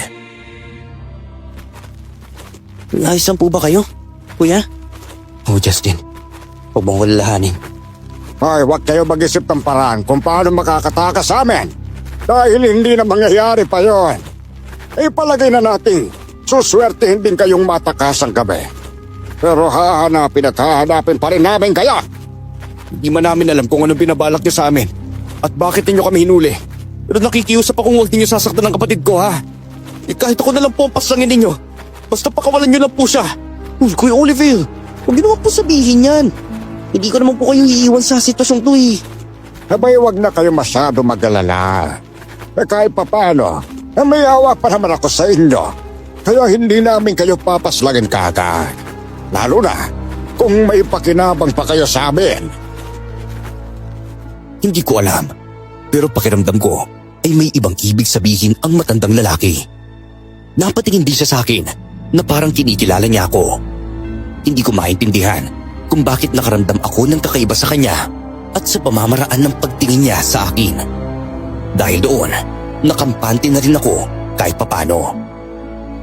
Speaker 2: Ayos lang po ba kayo, kuya?
Speaker 1: Oh Justin, huwag mong walalahanin.
Speaker 5: Ay, huwag kayo mag-isip ng paraan kung paano makakatakas sa amin. Dahil hindi na mangyayari pa yon. Ipalagay na natin, suswertehin din kayong matakas ang gabi. Pero hahanapin at hahanapin pa rin namin kayo.
Speaker 1: Hindi man namin alam kung anong binabalak niyo sa amin at bakit ninyo kami hinuli. Pero nakikiusap akong huwag ninyo sasaktan ng kapatid ko, ha? Kahit ako na lang po ang paslangin ninyo. Basta pakawalan niyo lang po siya.
Speaker 2: Uy, Kuya Oliver, huwag niyo naman po sabihin yan. Hindi ko naman po kayo iiwan sa sitwasyong to eh.
Speaker 5: Abay, wag na kayo masyado mag-alala. Kahit papano, may awa pa naman ako sa inyo. Kaya hindi namin kayo papaslagin kaagad. Lalo na kung may pakinabang pa kayo sa amin.
Speaker 1: Hindi ko alam. Pero pakiramdam ko ay may ibang ibig sabihin ang matandang lalaki. Napatingin din siya sa akin na parang kinikilala niya ako. Hindi ko maintindihan kung bakit nakaramdam ako ng kakaiba sa kanya at sa pamamaraan ng pagtingin niya sa akin. Dahil doon, nakampante na rin ako kahit papano.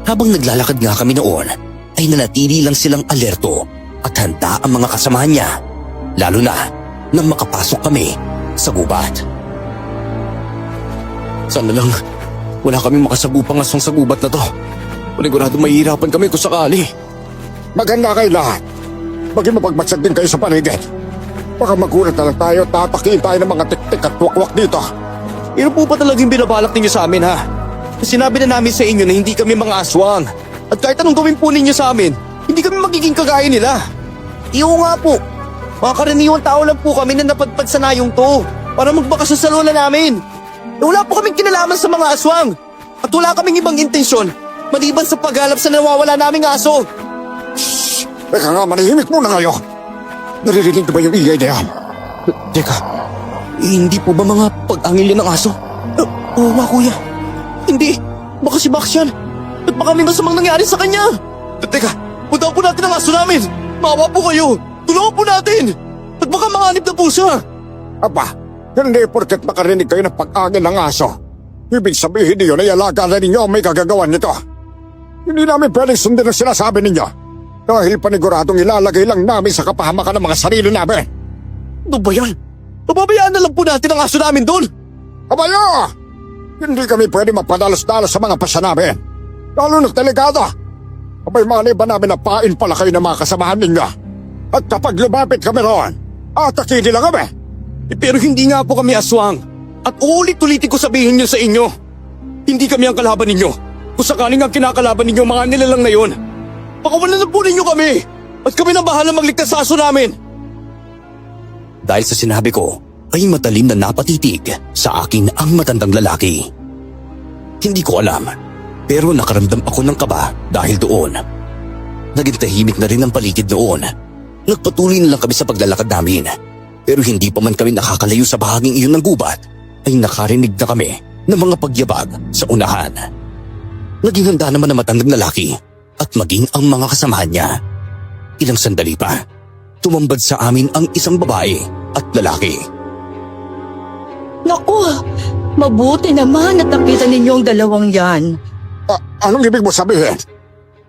Speaker 1: Habang naglalakad nga kami noon, ay nanatili lang silang alerto at handa ang mga kasamahan niya. Lalo na nang makapasok kami sa gubat. Sana lang wala kaming makasagupang aswang sa gubat na to. Panigurado mahihirapan kami kung sakali.
Speaker 5: Maganda kayo lahat. Maging mapagmatsag din kayo sa paligid. Baka magulat na lang tayo, tatakiin tayo ng mga tik-tik at wakwak dito.
Speaker 1: Ano po ba talagang binabalak ninyo sa amin, ha? Sinabi na namin sa inyo na hindi kami mga aswang. At kahit anong gawin po ninyo sa amin, hindi kami magiging kagaya nila.
Speaker 2: Iyo nga po.
Speaker 1: Mga karaniwang tao lang po kami na napadpad sa nayong to para magbakasyon sa lola namin. Wala po kaming kinalaman sa mga aswang. At wala kaming ibang intensyon maliban sa paghalap sa nawawala naming aso.
Speaker 5: Teka nga, manahimik muna ngayon. Naririnig na ba yung ingay na yan?
Speaker 1: Teka, hindi po ba mga pag-angil yan ng aso? Oo nga, kuya. Hindi, baka si Max yan. At baka may masamang nangyari sa kanya. Teka, puntahan po natin ang aso namin. Maawa po kayo. Tulungan po natin. At baka manganib na po siya.
Speaker 5: Aba, hindi porket makarinig kayo ng pag-angin ng aso. Ibig sabihin niyo na ialaga na ninyo ang may kagagawan nito. Hindi namin pwedeng sundin ang sinasabi ninyo. Dahil paniguradong ilalagay lang namin sa kapahamakan ng mga sarili namin.
Speaker 1: Ano ba yan? Pababayaan na lang po natin ang aso namin doon.
Speaker 5: Abayo! Hindi kami pwede mapadalos-dalos sa mga pasya namin. Lalo na delikado. Abay, malay ba namin na pain pala kayo ng mga kasamahan ninyo? At kapag lumapit kami roon, atakin nila kami.
Speaker 1: Pero hindi nga po kami aswang. At ulit-ulitin ko sabihin niyo sa inyo. Hindi kami ang kalaban ninyo. Kung sakaling ang kinakalaban ninyo mga nilalang na yun, pakawalan na po ninyo kami. At kami na bahala magligtas sa aso namin. Dahil sa sinabi ko, ay matalim na napatitig sa akin ang matandang lalaki. Hindi ko alam, pero nakaramdam ako ng kaba dahil doon. Naging tahimik na rin ang paligid noon. Nagpatuloy na lang kami sa paglalakad namin. Pero hindi pa man kami nakakalayo sa bahaging iyon ng gubat, ay nakarinig na kami ng mga pagyabag sa unahan. Naging handa naman ang matandang lalaki at maging ang mga kasamahan niya. Ilang sandali pa, tumambad sa amin ang isang babae at lalaki.
Speaker 3: Naku, mabuti naman at nakita ninyo ang dalawang yan.
Speaker 5: Anong ibig mo sabihin?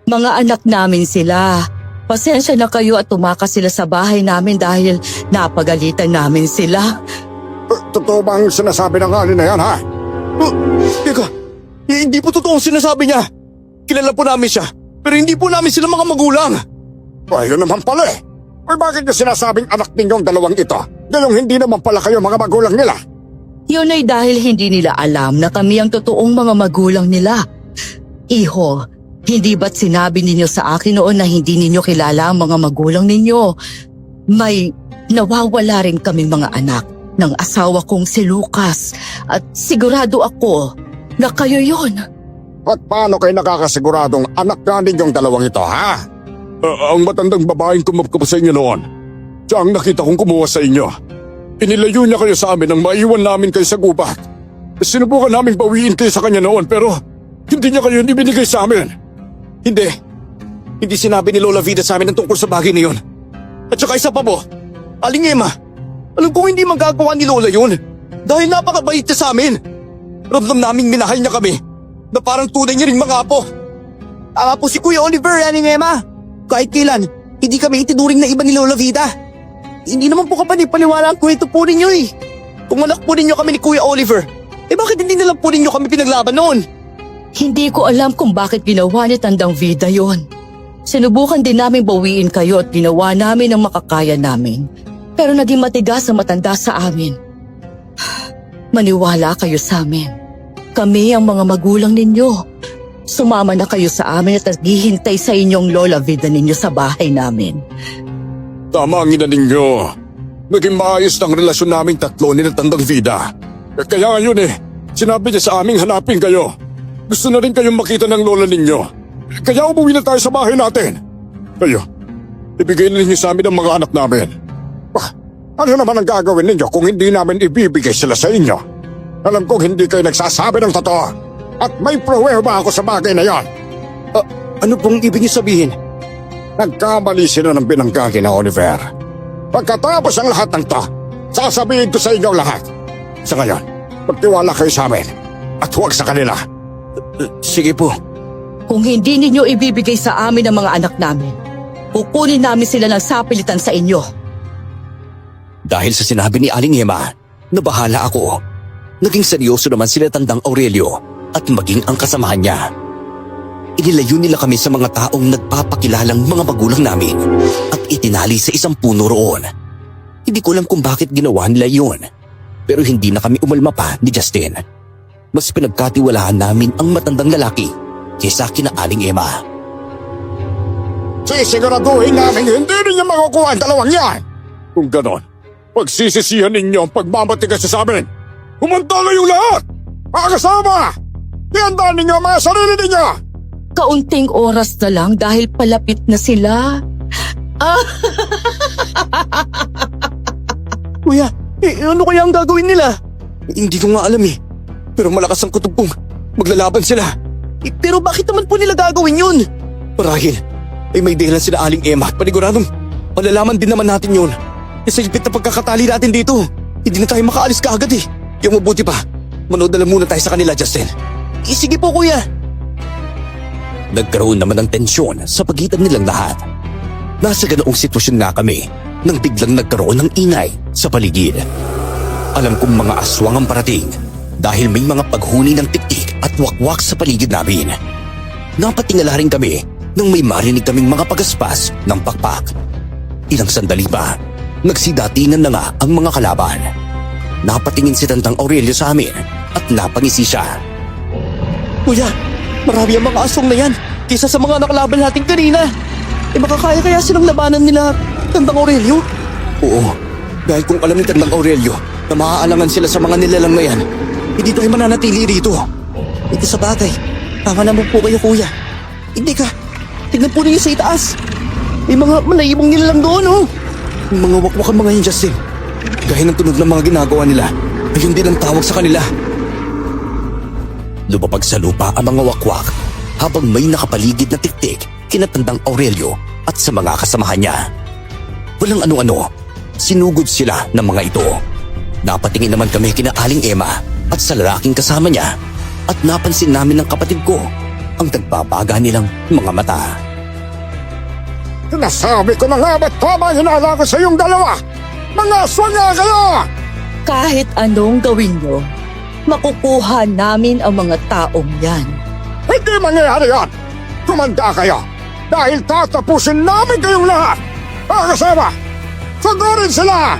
Speaker 3: Mga anak namin sila. Pasensya na kayo at tumakas sila sa bahay namin dahil napagalitan namin sila.
Speaker 5: Totoo ba ang sinasabi ng alin na yan, ha?
Speaker 1: Teka, hindi po totoo ang sinasabi niya. Kilala po namin siya, pero hindi po namin sila mga magulang.
Speaker 5: Ayun naman pala eh. Ay bakit niyo sinasabing anak ninyong dalawang ito? Gayong hindi naman pala kayo mga magulang nila.
Speaker 3: Yun ay dahil hindi nila alam na kami ang totoong mga magulang nila. Iho, hindi ba't sinabi ninyo sa akin noon na hindi ninyo kilala ang mga magulang ninyo? May nawawala rin kaming mga anak ng asawa kong si Lucas at sigurado ako na kayo yon.
Speaker 5: At paano kayo nakakasiguradong anak na ninyong dalawang ito, ha? Ang matandang babaeng kumapkap sa inyo noon. Siya ang nakita kong kumuha sa inyo. Inilayo niya kayo sa amin nang maiwan namin kayo sa gubat. Sinubukan naming bawiin kayo sa kanya noon pero hindi niya kayo ibinigay sa amin.
Speaker 1: Hindi. Hindi sinabi ni Lola Vida sa amin ang tungkol sa bagay na yun. At saka isa pa po, Aling Emma, alam kong hindi magagawa ni Lola yun dahil napakabait niya sa amin. Ramdam naming minahal niya kami na parang tunay niya rin mga apo. Tama po si Kuya Oliver, Aling Emma. Kahit kailan, hindi kami itinuring na iba ni Lola Vida. Hindi naman po kapanipaniwala ang kwento po ninyo eh. Kung anak po ninyo kami ni Kuya Oliver,
Speaker 2: bakit hindi nalang po ninyo kami pinaglaban noon?
Speaker 3: Hindi ko alam kung bakit ginawa ni Tandang Vida yon. Sinubukan din namin bawiin kayo at ginawa namin ang makakaya namin. Pero naging matigas ang matanda sa amin. Maniwala kayo sa amin. Kami ang mga magulang ninyo. Sumama na kayo sa amin at naghihintay sa inyong Lola Vida ninyo sa bahay namin.
Speaker 5: Tama ang ina ninyo. Naging maayos ng relasyon naming tatlo ni Tandang Vida. Kaya ngayon sinabi niya sa aming hanapin kayo. Gusto na rin kayong makita ng lola ninyo. Kaya umuwi na tayo sa bahay natin. Kayo, ibigay na ninyo sa amin ang mga anak namin. Ano naman ang gagawin ninyo kung hindi namin ibibigay sila sa inyo? Alam kong hindi kayo nagsasabi ng totoo. At may pruweba ako sa bagay na yon.
Speaker 2: Ano pong ibig niyo sabihin?
Speaker 5: Nagkamali sila ng binanggagi na Oliver. Pagkatapos ang lahat ng to, sasabihin ko sa inyo lahat. Sa ngayon, magtiwala kayo sa amin at huwag sa kanila.
Speaker 2: Sige po.
Speaker 3: Kung hindi ninyo ibibigay sa amin ang mga anak namin, kukunin namin sila ng sapilitan sa inyo.
Speaker 1: Dahil sa sinabi ni Aling Emma, nabahala ako. Naging seryoso naman sila Tandang Aurelio at maging ang kasamahan niya. Inilayo nila kami sa mga taong nagpapakilalang mga magulang namin at itinali sa isang puno roon. Hindi ko alam kung bakit ginawa nila yun. Pero hindi na kami umalma pa ni Justin. Mas pinagkatiwalaan namin ang matandang lalaki kaysa kina Aling Emma.
Speaker 5: Sisiguraduhin namin hindi ninyo makukuha ang dalawang yan. Kung ganon, pagsisisihan ninyo ang pagmamatigas sa amin. Humanda kayong lahat! Mga kasama! Ihandaan ninyo ang mga sarili ninyo!
Speaker 3: Kaunting oras na lang dahil palapit na sila.
Speaker 2: Kuya, ano kaya ang gagawin nila? Hindi ko nga alam Pero malakas ang kutob kong maglalaban sila. Pero bakit naman po nila gagawin yun? Marahil, may dahilan sila Aling Emma at paniguradong palalaman din naman natin yun. Sa higpit na pagkakatali natin dito, hindi na tayo makaalis kaagad Yung mabuti pa, manood na lang muna tayo sa kanila, Justin. Sige po, kuya.
Speaker 1: Nagkaroon naman ng tensyon sa pagitan nilang lahat. Nasa ganoong sitwasyon nga kami nang biglang nagkaroon ng ingay sa paligid. Alam kong mga aswang ang parating dahil may mga paghuni ng tiktik at wakwak sa paligid namin. Napatingala rin kami nang may marinig kaming mga pagaspas ng pakpak. Ilang sandali pa, nagsidatingan na nga ang mga kalaban. Napatingin si Tandang Aurelio sa amin at napangisi siya.
Speaker 2: Kuya, marami ang mga aswang na yan kaysa sa mga nakalaban natin kanina. Makakaya kaya silang labanan nila Tandang Aurelio? Oo, dahil kung alam ni Tandang Aurelio na maaalangan sila sa mga nilalang na yan, hindi tayo mananatili rito. Ito sa bagay, tama naman po kayo kuya. Hindi ka, tignan po ninyo sa itaas. May mga manayibong nilalang doon Yung mga wakwakan mga yun, Justin. Gaya ng tunog ng mga ginagawa nila, ayun din ang tawag sa kanila.
Speaker 1: Lumapag sa lupa ang mga wakwak habang may nakapaligid na tiktik kina Tandang Aurelio at sa mga kasamahan niya. Walang ano-ano, sinugod sila ng mga ito. Napatingin naman kami kina Aling Emma at sa lalaking kasama niya at napansin namin ng kapatid ko ang nagbabaga nilang mga mata.
Speaker 5: Nasabi ko na nga ba't tama ang hinala ko sa iyong dalawa? Mga aswang nga kayo!
Speaker 3: Kahit anong gawin nyo, makukuha namin ang mga taong yan.
Speaker 5: Hindi mangyayari yan! Tumanda kayo! Dahil tatapusin namin kayong lahat! Mga kasama! Sugurin sila!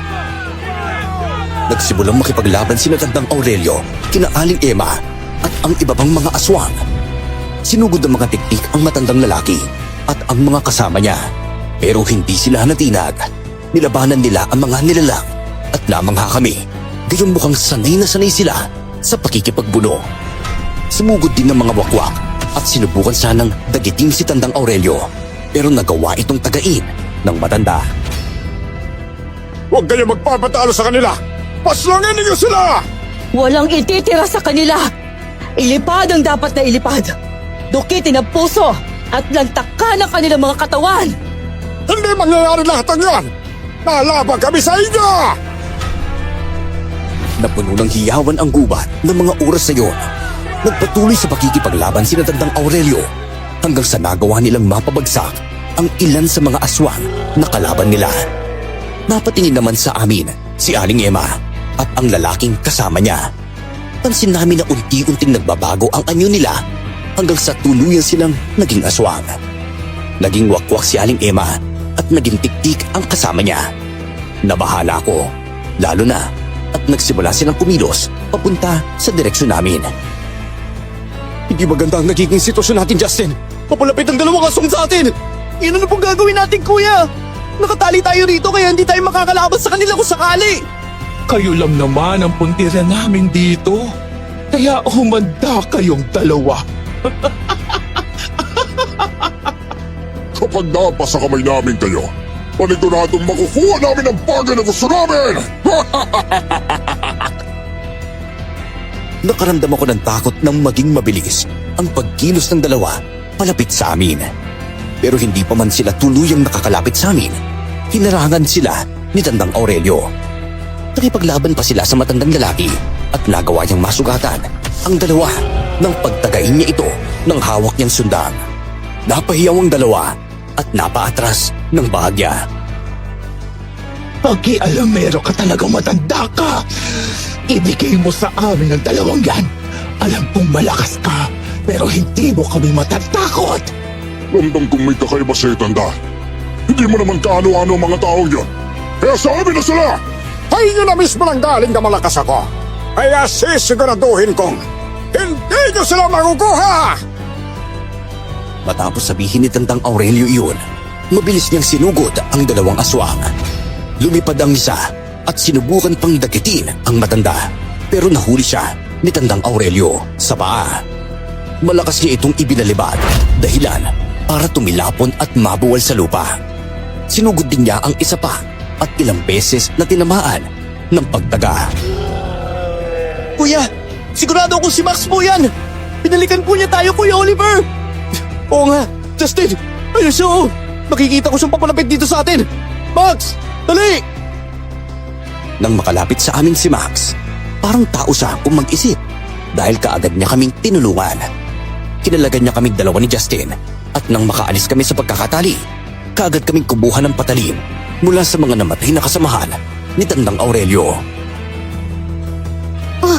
Speaker 1: Nagsimulang makipaglaban sina Tandang Aurelio, kina Aling Emma at ang iba pang mga aswang. Sinugod ng mga tiktik ang matandang lalaki at ang mga kasama niya. Pero hindi sila natinag. Nilabanan nila ang mga nilalang at namangha kami. Gayong mukhang sanay na sanay sila sa pakikipagbuno. Sumugod din ng mga wakwak at sinubukan sanang dagitin si Tandang Aurelio. Pero nagawa itong tagain ng matanda.
Speaker 5: Huwag kayo magpapatalo sa kanila! Paslangin niyo sila!
Speaker 3: Walang ititira sa kanila. Ilipad ang dapat na ilipad. Dukitin ang puso at lantakan ang kanilang mga katawan.
Speaker 5: Hindi mangyayari lahat ng yan! Nalaban kami sa inyo!
Speaker 1: Napuno ng hiyawan ang gubat ng mga oras na yun. Nagpatuloy sa pakikipaglaban si Tandang Aurelio hanggang sa nagawa nilang mapabagsak ang ilan sa mga aswang na kalaban nila. Napatingin naman sa amin si Aling Emma at ang lalaking kasama niya. Pansin namin na unti-unting nagbabago ang anyo nila hanggang sa tuluyan silang naging aswang. Naging wakwak si Aling Emma at naging tiktik ang kasama niya. Nabahala ako, lalo na at nagsimula silang kumilos papunta sa direksyon namin.
Speaker 6: Hindi maganda ang nagiging sitwasyon natin, Justin. Papalapit ang dalawang aswang sa atin. Yan ano pong gagawin natin, kuya? Nakatali tayo rito kaya hindi tayo makakalaban sa kanila kung sakali.
Speaker 7: Kayo lang naman ang puntira namin dito. Kaya humanda kayong dalawa.
Speaker 5: Kapag napasa kamay namin kayo, paniguradong makukuha namin ang bagay na gusto namin!
Speaker 1: Nakaramdam ako ng takot ng maging mabilis ang pagkilos ng dalawa palapit sa amin. Pero hindi pa man sila tuluyang nakakalapit sa amin, hinarangan sila ni Tandang Aurelio. Nakipaglaban pa sila sa matandang lalaki at nagawa niyang masugatan ang dalawa nang pagtagain niya ito ng hawak niyang sundang. Napahiyaw ang dalawa at napaatras ng bahagya.
Speaker 7: Pag-ialamero ka talagang matanda ka. Ibigay mo sa amin ang dalawang yan. Alam kong malakas ka, pero hindi mo kami matatakot.
Speaker 5: Ramdam kong may kakaiba sa itanda. Hindi mo naman kaano-ano ang mga taong yun. Kaya sabi na sila, ay nyo na mismo nang galing na malakas ako. Kaya sisiguraduhin kong hindi nyo sila makukuha!
Speaker 1: Matapos sabihin ni Tandang Aurelio iyon, mabilis niyang sinugod ang dalawang aswang. Lumipad ang isa at sinubukan pang dakitin ang matanda, pero nahuli siya ni Tandang Aurelio sa paa. Malakas niya itong ibinalibad, dahilan para tumilapon at mabuwal sa lupa. Sinugod din niya ang isa pa at ilang beses na tinamaan ng pagtaga.
Speaker 6: Kuya, sigurado akong si Max po yan. Pinalikan po niya tayo, Kuya Oliver. Oo nga, Justin. Ayun siya, oh. Makikita ko siyang papalapit dito sa atin. Max, dali!
Speaker 1: Nang makalapit sa amin si Max, parang tao siya kung mag-isip dahil kaagad niya kaming tinulungan. Kinalagan niya kaming dalawa ni Justin at nang makaalis kami sa pagkakatali, kaagad kaming kubuhan ng patalim mula sa mga namatay na kasamahan ni Tandang Aurelio.
Speaker 4: Oh,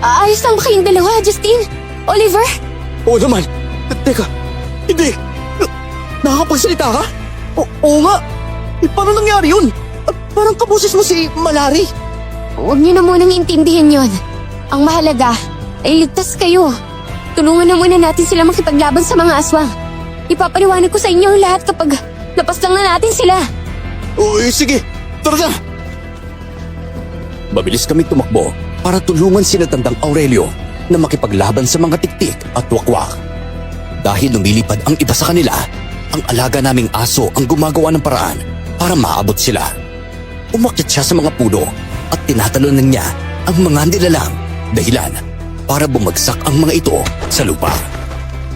Speaker 4: ayos lang ba kayong dalawa, Justin? Oliver?
Speaker 6: Oo naman. Teka, hindi. Nakakapagsalita ka? Oo nga. Paano nangyari yun? Parang kaboses mo si Malari.
Speaker 4: Huwag niyo na munang intindihin yon. Ang mahalaga ay ligtas kayo. Tulungan na muna natin sila makipaglaban sa mga aswang. Ipapaliwanag ko sa inyo ang lahat kapag lapas lang na natin sila.
Speaker 6: Sige, tara na.
Speaker 1: Mabilis kami tumakbo para tulungan sina Tandang Aurelio na makipaglaban sa mga tiktik at wakwak. Dahil lumilipad ang iba sa kanila, ang alaga naming aso ang gumagawa ng paraan para maabot sila. Umakyat siya sa mga puno at tinatalunan niya ang mga nilalang, dahilan para bumagsak ang mga ito sa lupa.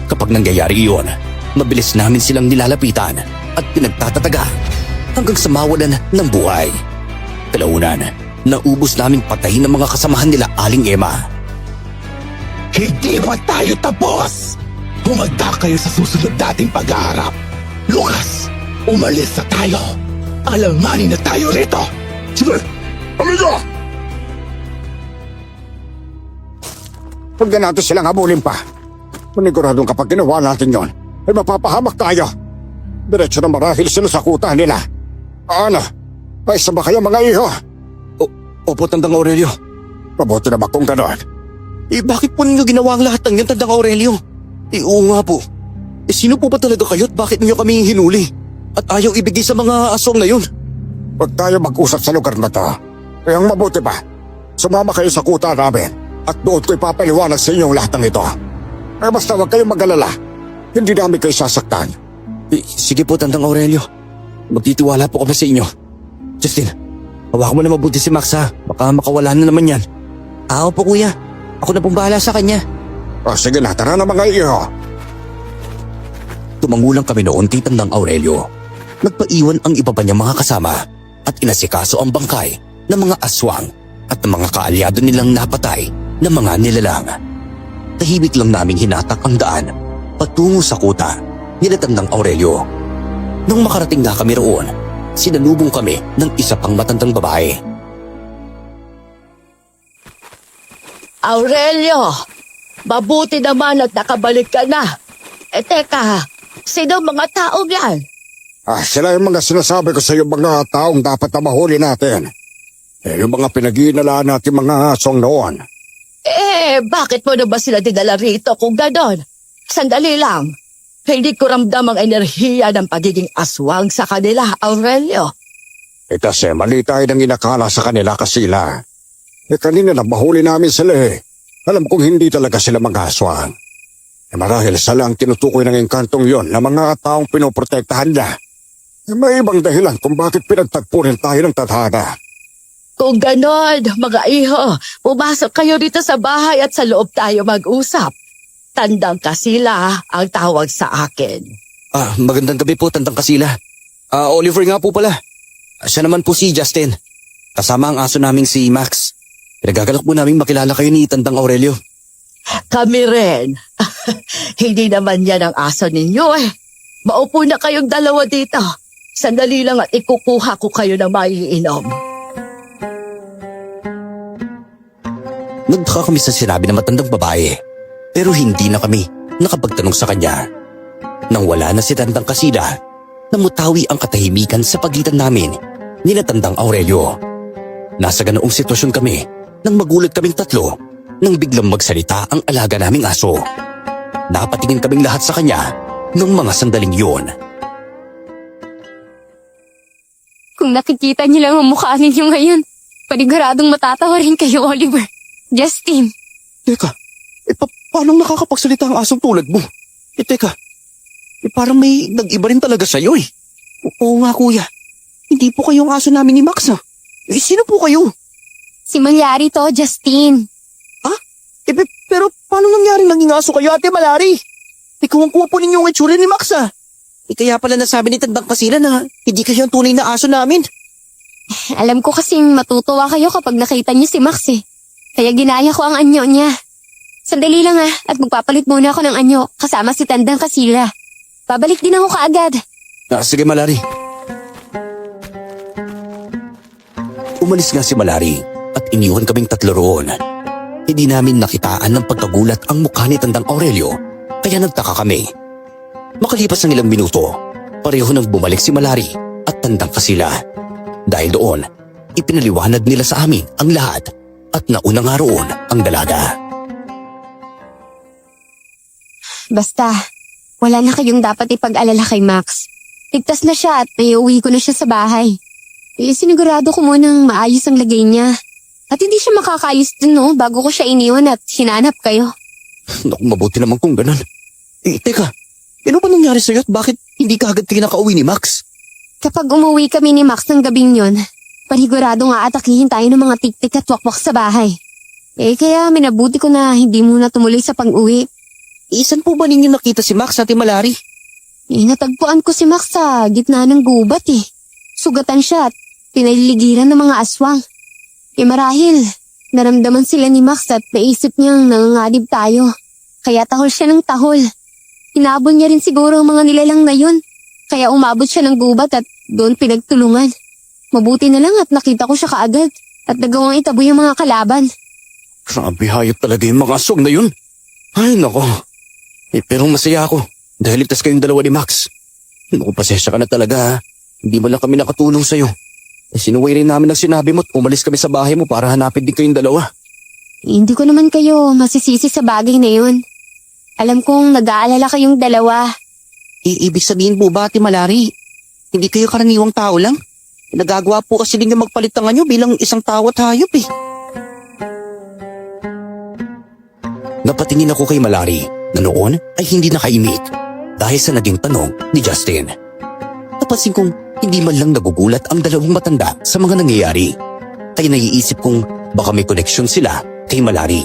Speaker 1: Kapag nangyayari iyon, mabilis namin silang nilalapitan at pinagtatataga hanggang sa mawalan ng buhay. Kalaunan, naubos naming patayin ng mga kasamahan nila Aling Emma.
Speaker 7: Hindi pa tayo tapos. Humanda kayo sa susunod nating pag-aarap. Lucas, umalis na tayo. Alamanin na tayo rito.
Speaker 5: Sige, halika! Huwag na natin silang habulin pa. Maniguradong kapag ginawa natin yon, ay mapapahamak tayo. Diretso na marahil sila sa kuta nila. Ano? Ay ba kayo mga iho?
Speaker 6: Opo, Tandang Aurelio.
Speaker 5: Mabuti na ba kung gano'n?
Speaker 6: Bakit po ninyo ginawa ang lahat ng yan, Tandang Aurelio? Oo nga po. Sino po ba talaga kayo at bakit ninyo kami hinuli? At ayaw ibigay sa mga aswang na yun?
Speaker 5: Huwag tayo mag-usap sa lugar na to. Kaya ang mabuti pa, sumama kayo sa kuta namin at doon ko ipapaliwanag sa inyo ang lahat ng ito. Kaya basta huwag kayong mag-alala. Hindi namin kayo sasaktan.
Speaker 6: Sige po, Tandang Aurelio. Magtitiwala po kami sa inyo. Justin, hawakan mo na mabuti si Max ha. Baka makawala na naman yan. Opo kuya. Ako na pong bahala sa kanya.
Speaker 5: O sige na, tara na mga iho.
Speaker 1: Tumangulang kami noon kay Tandang Aurelio. Nagpaiwan ang iba pa niyang mga kasama at inasikaso ang bangkay ng mga aswang at ng mga kaalyado nilang napatay na mga nilalang. Tahimik lang naming hinatak ang daan patungo sa kuta ni Tandang Aurelio. Nang makarating na kami roon, sinalubong kami ng isa pang matandang babae.
Speaker 3: Aurelio, mabuti naman at nakabalik ka na. Teka, sino mga taong yan?
Speaker 5: Sila yung mga sinasabi ko sa iyo mga taong dapat na mahuli natin. Yung mga pinag-iinalaan natin mga asong noon.
Speaker 3: Bakit mo na ba sila dinala rito kung ganon? Sandali lang. Hindi ko ramdam ang enerhiya ng pagiging aswang sa kanila, Aurelio.
Speaker 5: Kasi mali tayo nang inakala sa kanila kasila. Kanina na mahuli namin sila Alam kong hindi talaga sila mag-aswang. Marahil sila ang tinutukoy ng engkantong yon na mga taong pinoprotektahan na. May ibang dahilan kung bakit pinagtagpo rin tayo ng tadhana.
Speaker 3: Kung ganon, mga iho, pumasok kayo dito sa bahay at sa loob tayo mag-usap. Tandang Kasila ang tawag sa akin.
Speaker 6: Magandang gabi po, Tandang Kasila. Oliver nga po pala. Siya naman po si Justin. Kasama ang aso naming si Max. Pinagagalak po naming makilala kayo ni Tandang Aurelio.
Speaker 3: Kami rin. Hindi naman yan ang aso ninyo Maupo na kayong dalawa dito. Sandali lang at ikukuha ko kayo ng maiinom.
Speaker 1: Nagtaka kami sa sinabi ng matandang babae, pero hindi na kami nakapagtanong sa kanya. Nang wala na si Tandang Kasila, namutawi ang katahimikan sa pagitan namin ni Tandang Aurelio. Nasa ganoong sitwasyon kami nang magulat kaming tatlo nang biglang magsalita ang alaga naming aso. Napatingin kaming lahat sa kanya nung mga sandaling yun.
Speaker 4: Kung nakikita niyo lang ang mukha ninyo ngayon, paniguradong matatawa rin kayo, Oliver. Justin.
Speaker 6: Teka, paano nakakapagsalita ang asong tulad mo? Teka, parang may nag-iba rin talaga sa'yo Oo nga kuya, hindi po kayo ang aso namin ni Max sino po kayo?
Speaker 4: Si Malyari to, Justin.
Speaker 6: Pero paano nangyaring naging aso kayo, Ate Malari? Kuha po ninyo ang itsura ni Max kaya pala nasabi ni Tandang Kasila na hindi kayo ang tunay na aso namin.
Speaker 4: Alam ko kasing matutuwa kayo kapag nakita niyo si Max Kaya ginaya ko ang anyo niya. Sandali lang at magpapalit muna ako ng anyo kasama si Tandang Kasila. Babalik din ako kaagad.
Speaker 6: Sige Malari.
Speaker 1: Umalis nga si Malari at iniwan kaming tatlo roon. Hindi namin nakitaan ng pagkagulat ang mukha ni Tandang Aurelio, kaya nagtaka kami. Makalipas ng ilang minuto, pareho nang bumalik si Malari at Tandang Kasila. Dahil doon, ipinaliwanag nila sa amin ang lahat at nauna nga roon ang dalaga.
Speaker 4: Basta, wala na kayong dapat ipag-alala kay Max. Ligtas na siya at naiuwi ko na siya sa bahay. Sinigurado ko munang maayos ang lagay niya. At hindi siya makakayos din bago ko siya iniwan at hinanap kayo.
Speaker 6: Naku, mabuti naman kung ganun. Teka, ano ba nangyari sa'yo at bakit hindi ka agad kinakauwi ni Max?
Speaker 4: Kapag umuwi kami ni Max ng gabing yon, panigurado nga atakihin tayo ng mga tiktik at wakwak sa bahay. Kaya minabuti ko na hindi muna tumuloy sa pag-uwi.
Speaker 6: Isan po ba ninyo nakita si Max, Ate Malari?
Speaker 4: Natagpuan ko si Max sa gitna ng gubat Sugatan siya at pinaliligiran ng mga aswang. Marahil, naramdaman sila ni Max at naisip niyang nanganganib tayo. Kaya tahol siya ng tahol. Hinabol niya rin siguro ang mga nilalang na yun. Kaya umabot siya ng gubat at doon pinagtulungan. Mabuti na lang at nakita ko siya kaagad at nagawang itaboy ang mga kalaban.
Speaker 6: Grabe, hayop talaga yung mga aswang na yun. Ay, nako. Pero masaya ako dahil ligtas kayong dalawa ni Max. Naku, pasensya ka na talaga Hindi mo lang kami nakatulong sa'yo. Sinuway rin namin ang sinabi mo at umalis kami sa bahay mo para hanapin din kayong dalawa.
Speaker 4: Hindi ko naman kayo masisisi sa bagay na yun. Alam kong nag-aalala kayong dalawa.
Speaker 6: Ibig sabihin po ba, Ate Malari, hindi kayo karaniwang tao lang? Nagagawa po kasi ninyo magpalit ng anyo bilang isang tao at hayop
Speaker 1: Napatingin ako kay Malari na noon ay hindi nakaimik dahil sa naging tanong ni Justin. Napansin kong hindi man lang nagugulat ang dalawang matanda sa mga nangyayari. Kaya naiisip kong baka may koneksyon sila kay Malari.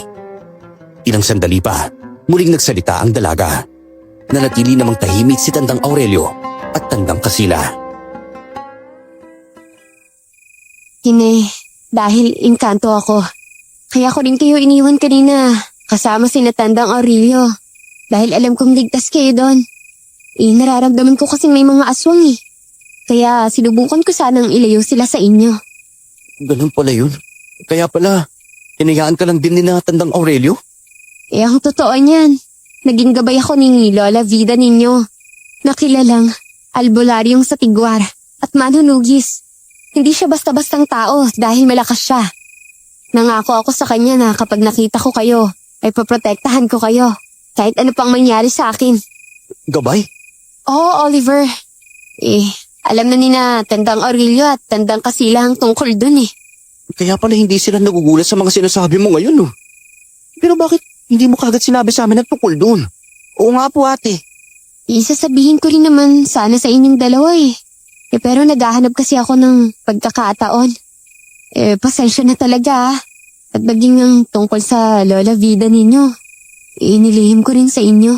Speaker 1: Ilang sandali pa, muling nagsalita ang dalaga. Nanatili namang tahimik si Tandang Aurelio at Tandang Kasila.
Speaker 4: Dahil inkanto ako. Kaya ko rin kayo iniwan kanina kasama si Tandang Aurelio. Dahil alam kong ligtas kayo doon. Nararamdaman ko kasing may mga aswang Kaya sinubukan ko sanang ilayo sila sa inyo.
Speaker 6: Ganun pala yun. Kaya pala, Hinayaan ka lang din ni na Tandang Aurelio?
Speaker 4: Ang totoo niyan, naging gabay ako ni Lola Vida ninyo. Nakilalang albularyong sa tigwar at manunugis. Hindi siya basta-bastang tao dahil malakas siya. Nangako ako sa kanya na kapag nakita ko kayo, ay poprotektahan ko kayo. Kahit ano pang mangyari sa akin.
Speaker 6: Gabay?
Speaker 4: Oo, Oliver. Alam na ni na Tandang Aurelio at Tandang Kasila ang tungkol dun eh.
Speaker 6: Kaya pala hindi sila nagugulat sa mga sinasabi mo ngayon, no? Pero bakit hindi mo kagad sinabi sa amin at tungkol doon?
Speaker 2: Oo nga po ate.
Speaker 4: Isasabihin ko rin naman sana sa inyong dalawa eh. Pero naghahanap kasi ako ng pagkakataon. Pasensya na talaga ah. At maging ang tungkol sa Lola Vida ninyo. Inilihim ko rin sa inyo.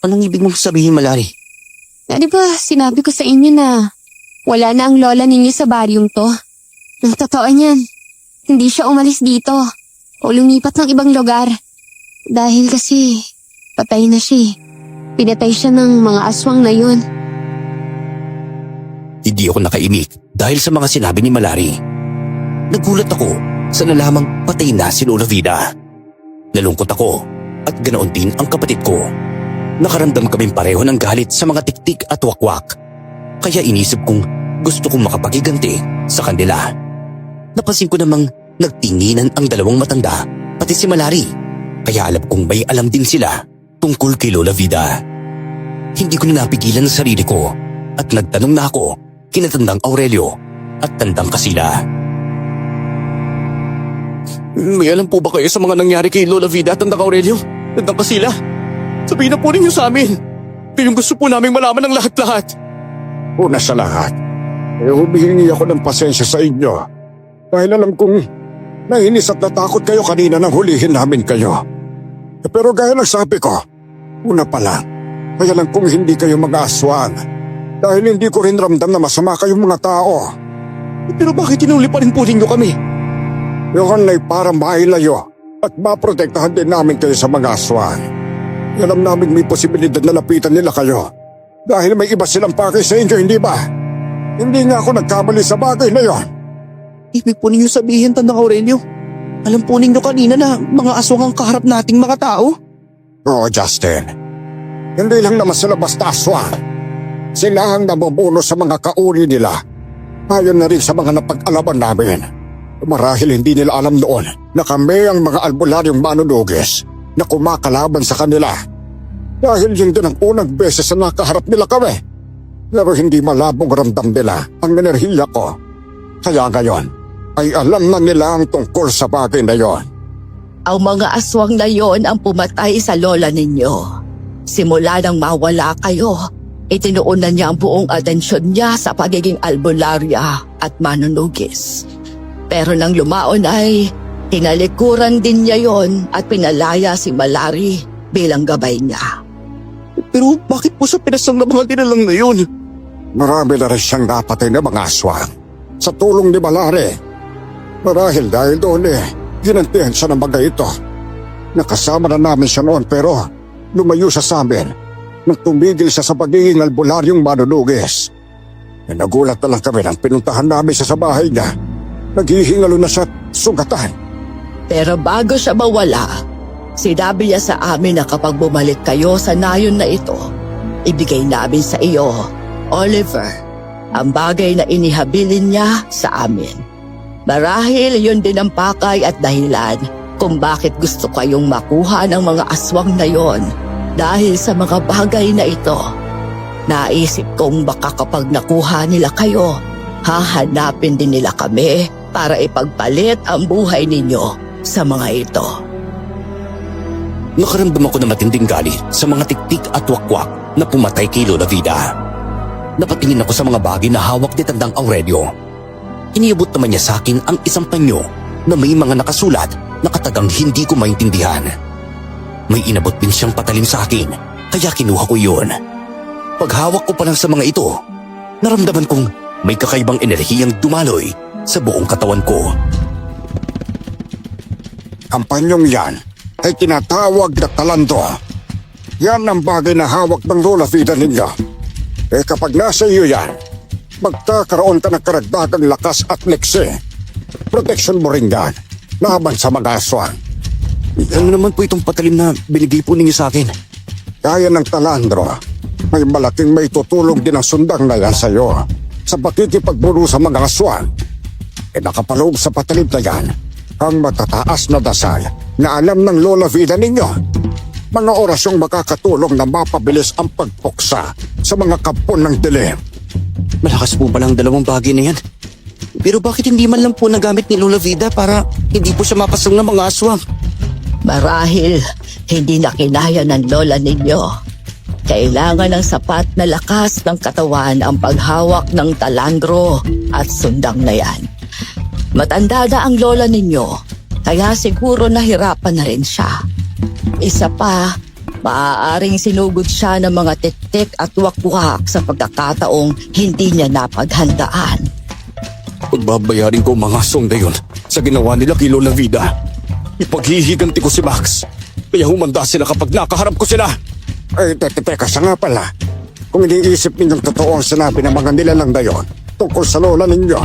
Speaker 6: Anong ibig mong sabihin, Malari?
Speaker 4: Di ba sinabi ko sa inyo na wala na ang lola ninyo sa baryong to? Ang totoo niyan, hindi siya umalis dito o lumipat ng ibang lugar. Dahil kasi patay na siya. Pinatay siya ng mga aswang na yun.
Speaker 1: Hindi ako nakaimik dahil sa mga sinabi ni Malari. Nagulat ako sa nalamang patay na si Lola Vida. Nalungkot ako at ganoon din ang kapatid ko. Nakaramdam kaming pareho ng galit sa mga tiktik at wakwak. Kaya inisip kong gusto kong makapagiganti sa kanila. Napansin ko namang nagtinginan ang dalawang matanda pati si Malari. Kaya alam kong may alam din sila tungkol kay Lola Vida. Hindi ko na napigilan ang sarili ko at nagtanong na ako kina Tandang Aurelio at Tandang Kasila.
Speaker 6: May alam po ba kayo sa mga nangyari kay Lola Vida at Tandang Aurelio? Tandang Kasila? Sabihin na po ninyo sa amin. Kayong gusto po naming malaman ng lahat-lahat.
Speaker 5: Una sa lahat, humihingi ako ng pasensya sa inyo. Dahil alam kong nainis at natakot kayo kanina nang hulihin namin kayo. Pero gaya ng sabi ko, una pa lang, kaya lang kung hindi kayo mga aswang. Dahil hindi ko rin ramdam na masama kayong mga tao.
Speaker 6: Pero bakit tinuli pa rin po ninyo kami?
Speaker 5: Yun ay para mailayo at maprotektahan din namin kayo sa mga aswang. Alam namin may posibilidad na lapitan nila kayo. Dahil may iba silang pakay sa inyo, hindi ba? Hindi nga ako nagkamali sa bagay na yon.
Speaker 6: Ibig po ninyo sabihin, Tandang Aurelio, alam po ninyo kanina na mga aswang ang kaharap nating mga tao?
Speaker 5: Oo, Justin. Hindi lang naman sila basta aswang. Sila ang nabubuno sa mga kauri nila. Ayon na rin sa mga napag-alaman namin. Marahil hindi nila alam noon na kami ang mga albularyong manunugis na kumakalaban sa kanila. Dahil yun din ang unang beses na nakaharap nila kami. Pero hindi malabong ramdam nila ang enerhiya ko. Kaya ngayon ay alam na nila ang tungkol sa bagay na yon.
Speaker 3: Ang mga aswang na yon ang pumatay sa lola ninyo. Simula nang mawala kayo, itinuunan niya ang buong atensyon niya sa pagiging albularya at manunugis. Pero nang lumaon ay tinalikuran din niya yon at pinalaya si Malari bilang gabay niya.
Speaker 6: Pero bakit po sa pinasang na mga tinalang na yun?
Speaker 5: Marami na rin siyang napatay na mga aswang sa tulong ni Malari. Marahil dahil doon ginantihan siya ng mga ito. Nakasama na namin siya noon pero lumayo siya sa amin nang tumigil siya sa pagiging albularyong manunugis. Nagulat na lang kami nang pinuntahan namin siya sa bahay niya. Naghihingalo na siya at sugatan.
Speaker 3: Pero bago siya mawala, sinabi niya sa amin na kapag bumalik kayo sa nayon na ito, ibigay namin sa iyo, Oliver, ang bagay na inihabilin niya sa amin. Marahil yun din ang pakay at dahilan kung bakit gusto kayong makuha ng mga aswang na yon. Dahil sa mga bagay na ito, naisip kong baka kapag nakuha nila kayo, hahanapin din nila kami para ipagpalit ang buhay ninyo sa mga ito.
Speaker 1: Nakaramdam ako ng matinding galit sa mga tiktik at wakwak na pumatay kay Lola Vida. Napatingin ako sa mga bagay na hawak ni Tandang Aurelio. Iniabot naman niya sa akin ang isang panyo na may mga nakasulat na katagang hindi ko maintindihan. May inabot din siyang patalim sa akin, kaya kinuha ko yun. Paghawak ko pa lang sa mga ito, naramdaman kong may kakaibang enerhiyang dumaloy sa buong katawan ko.
Speaker 5: Ang panyong yan ay tinatawag na talando. Yan ang bagay na hawak ng Lola Vida ninyo. Kapag nasa iyo yan, magkakaroon ka ng karagdagang lakas at leksi. Protection mo rin yan. laban sa mga aswang.
Speaker 6: Ano naman po itong patalim na binigay po ninyo sa akin?
Speaker 5: Kaya ng talandro, may malaking may tutulong din ang sundang na yan sa iyo sa pakikipagburo sa mga aswang. Nakapaloob sa patalim na yan ang matataas na dasal na alam ng Lola Vida ninyo. Mga orasyong makakatulong na mapabilis ang pagpuksa sa mga kampon ng dilim.
Speaker 6: Malakas po pala ang dalawang bagay na yan. Pero bakit hindi man lang po nagamit ni Lola Vida para hindi po siya mapasang ng mga aswang?
Speaker 3: Marahil hindi na kinaya ng lola ninyo. Kailangan ng sapat na lakas ng katawan ang paghawak ng talandro at sundang na yan. Matanda na ang lola ninyo, kaya siguro nahirapan na rin siya. Isa pa, maaaring sinugod siya ng mga tiktik at wakwak sa pagkakataong hindi niya napaghandaan.
Speaker 6: Pagbabayarin ko ang mga aswang na yun sa ginawa nila kay Lola Vida. Ipaghihiganti ko si Max. Kaya humanda sila kapag nakaharap ko sila.
Speaker 5: Ay, teka siya nga pala. Kung iniisip ninyong totoo ang sinabi ng mga nilalang na yon tungkol sa lola ninyo,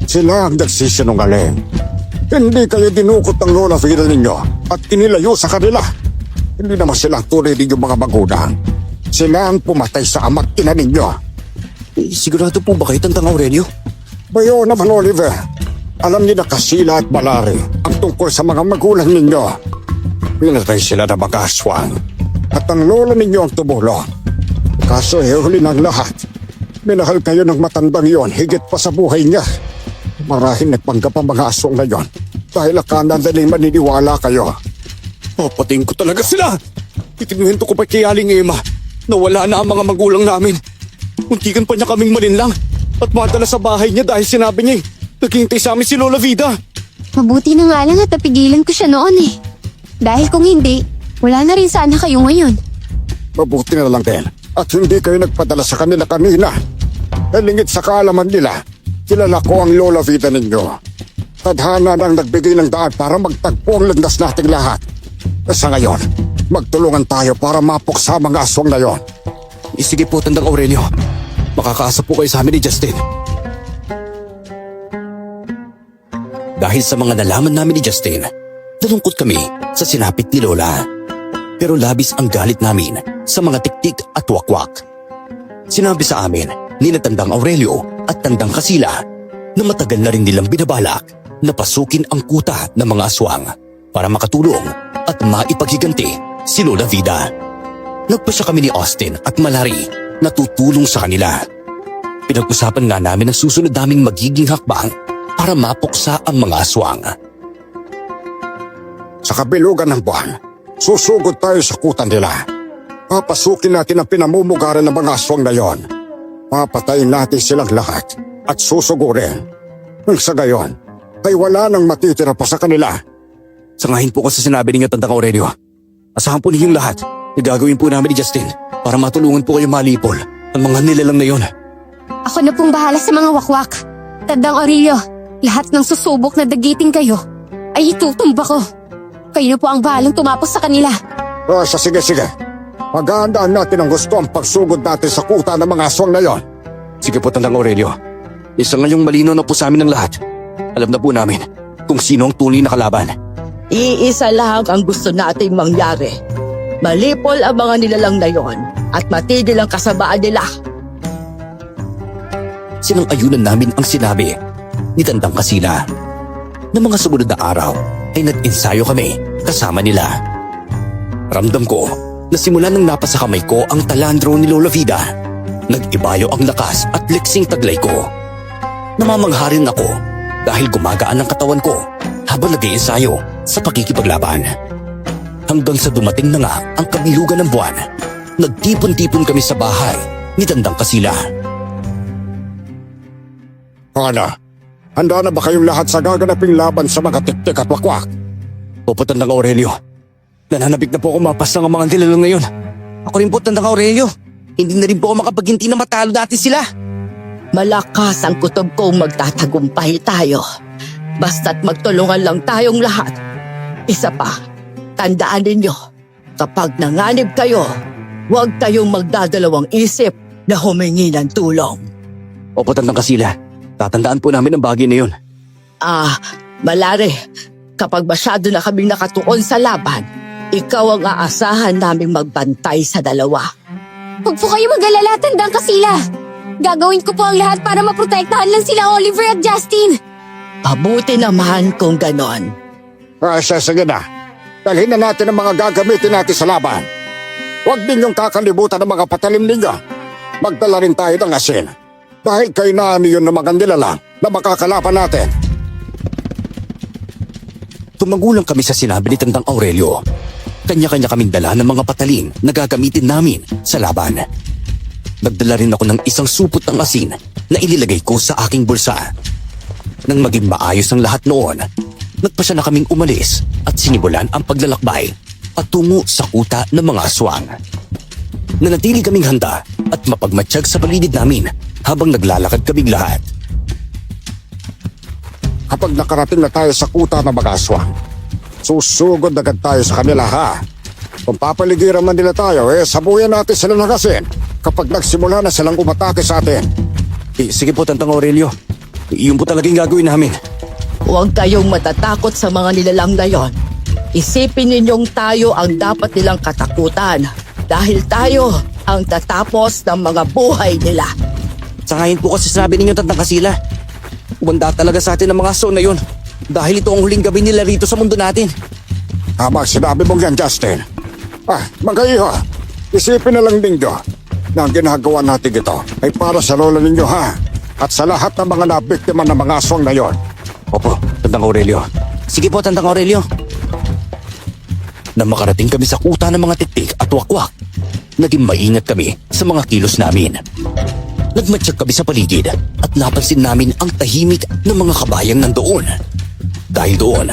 Speaker 5: sila ang nagsisinungaling. Hindi kayo dinukot ng Lola Vida ninyo at inilayo sa kanila. Hindi naman sila ang tunay ninyong mga magulang. Sila ang pumatay sa ama't ina ninyo.
Speaker 6: Sigurado po ba kayo, Tandang Aurelio?
Speaker 5: Bayo naman, Oliver. Alam niyo na Kasila at Malari ang tungkol sa mga magulang ninyo. Pinatay sila ng mga aswang at ang lola ninyo ang tumulong. Kaso huli ng lahat. Minahal kayo ng matandang yon higit pa sa buhay niya. Marahil nagpanggap ang mga aswang na yon dahil akala naling maniniwala kayo.
Speaker 6: Papatayin ko talaga sila! Itinuhinto ko pa kay Aling Emma na wala na ang mga magulang namin. Muntikan pa niya kaming malinlang at madala sa bahay niya dahil sinabi niya naghihintay sa amin si Lola Vida.
Speaker 4: Mabuti na nga lang at napigilan ko siya noon eh. Dahil kung hindi, wala na rin sana kayo ngayon.
Speaker 5: Mabuti na lang din at hindi kayo nagpadala sa kanila kanina. Nalingit sa kaalaman nila, kilala ko ang Lola Vida ninyo. Tadhana nang nagbigay ng daan para magtagpo ang landas nating lahat. Sa ngayon, magtulungan tayo para mapuksa ang mga aswang na yon.
Speaker 6: Sige po, Tandang Aurelio. Makakaasa po kayo sa amin ni Justin. Dahil sa mga nalaman namin ni Justin, nalungkot kami sa sinapit ni Lola. Pero labis ang galit namin sa mga tiktik at wakwak. Sinabi sa amin ni Tandang Aurelio at Tandang Kasila na matagal na rin nilang binabalak na pasukin ang kuta ng mga aswang para makatulong at maipaghiganti si Lola Vida. Nagpasya kami ni Austin at Malari na tutulong sa kanila. Pinag-usapan nga namin ang susunod naming magiging hakbang para mapuksa ang mga aswang.
Speaker 5: Sa kabilugan ng buwan, susugod tayo sa kutan nila. Papasukin natin ang pinamumugaran ng mga aswang na yon. Papatayin natin silang lahat at susugurin. Nang sa gayon, ay wala nang matitira pa sa kanila.
Speaker 6: Sangahin po ko sa sinabi ninyo, Tandang Aurelio. Asahan po ninyong lahat. Igagawin po namin ni Justin para matulungan po kayo malipol ang mga nilalang na yon.
Speaker 4: Ako na pong bahala sa mga wakwak. Tandang Aurelio, lahat ng susubok na dagiting kayo ay itutumba ko. Kayo na po ang bahalang tumapos sa kanila.
Speaker 5: Sige. Magandaan natin ang gusto ang pagsugod natin sa kuta ng mga aswang na yon.
Speaker 6: Sige po, Tandang Aurelio. Isa ngayong malino na po sa amin ng lahat. Alam na po namin kung sino ang tunay na kalaban.
Speaker 3: Iisa lang ang gusto nating mangyari. Malipol ang mga nilalang na yon at matigil ang kasabaan nila.
Speaker 1: Sinang-ayunan namin ang sinabi ni Tandang Kasila. Na mga sumunod na araw ay nag-ensayo kami kasama nila. Ramdam ko na simula nang napasa kamay ko ang talandro ni Lola Vida, nag-ibayo ang lakas at leksing taglay ko. Namamangharin ako dahil gumagaan ang katawan ko habang nag-iensayo sa pakikipaglaban. Hanggang sa dumating na nga ang kabilugan ng buwan, nagtipon-tipon kami sa bahay ni Tandang Kasila.
Speaker 5: Ana, handa na ba kayong lahat sa gaganaping laban sa mga tiktik at wakwak?
Speaker 6: Opo, Tandang Aurelio. Nananabik na po ako mapasang ang mga nilalang ngayon. Ako rin po, Tandang Aurelio. Hindi na rin po ako makapaghinti na matalo natin sila.
Speaker 3: Malakas ang kutob kong magtatagumpay tayo. Basta't magtulungan lang tayong lahat. Isa pa, tandaan ninyo, kapag nanganib kayo, huwag kayong magdadalawang isip na humingi ng tulong.
Speaker 6: Opo, Tandang Kasila. Tatandaan po namin ang bagay na yun.
Speaker 3: Malari, Kapag masyado na kaming nakatuon sa laban, ikaw ang aasahan naming magbantay sa dalawa.
Speaker 4: Huwag po kayo mag-alala, Tandang Kasila. Gagawin ko po ang lahat para maprotektahan lang sila Oliver at Justin.
Speaker 3: Mabuti naman kung ganon.
Speaker 5: Sige na. Dalhin na natin ang mga gagamitin natin sa laban. Huwag ninyong kakalimutan ang mga patalim ninyo. Magdala rin tayo ng asin. Dahil kayo na yun ng mga nilalang na makakalaban natin.
Speaker 1: Tumagulang kami sa sinabi ni Tandang Aurelio. Kanya-kanya kaming dala ng mga patalim na gagamitin namin sa laban. Nagdala rin ako ng isang supot ng asin na ililagay ko sa aking bulsa. Nang maging maayos ang lahat noon, nagpasya na kaming umalis at sinimulan ang paglalakbay patungo sa kuta ng mga aswang. Nanatili kaming handa at mapagmatsyag sa paligid namin habang naglalakad kaming lahat.
Speaker 5: Kapag nakarating na tayo sa kuta ng mga aswang, susugod agad tayo sa kanila ha. Kung papaligiran man nila tayo, sabuyan natin sila ng asin kapag nagsimula na silang umatake sa atin.
Speaker 1: Sige po, Tandang Aurelio. Iyon po talagang gagawin namin.
Speaker 3: Huwag kayong matatakot sa mga nilalang na yon. Isipin ninyong tayo ang dapat nilang katakutan dahil tayo ang tatapos ng mga buhay nila.
Speaker 6: Sangayon po kasi sabi ninyo, Tandang Kasila. Umanda talaga sa atin ang mga aso na yun. Dahil ito ang huling gabi nila rito sa mundo natin.
Speaker 5: Tama sinabi mong yan, Justin. Mga iho, isipin na lang ninyo na ang ginagawa natin ito ay para sa lola ninyo ha. At sa lahat ng mga nabiktima ng mga aswang na yon.
Speaker 1: Opo, Tandang Aurelio.
Speaker 6: Sige po, Tandang Aurelio.
Speaker 1: Nang makarating kami sa kuta ng mga tiktik at wakwak, naging maingat kami sa mga kilos namin. Nagmatsyag kami sa paligid at napansin namin ang tahimik ng mga kabayang nandoon. Dahil doon,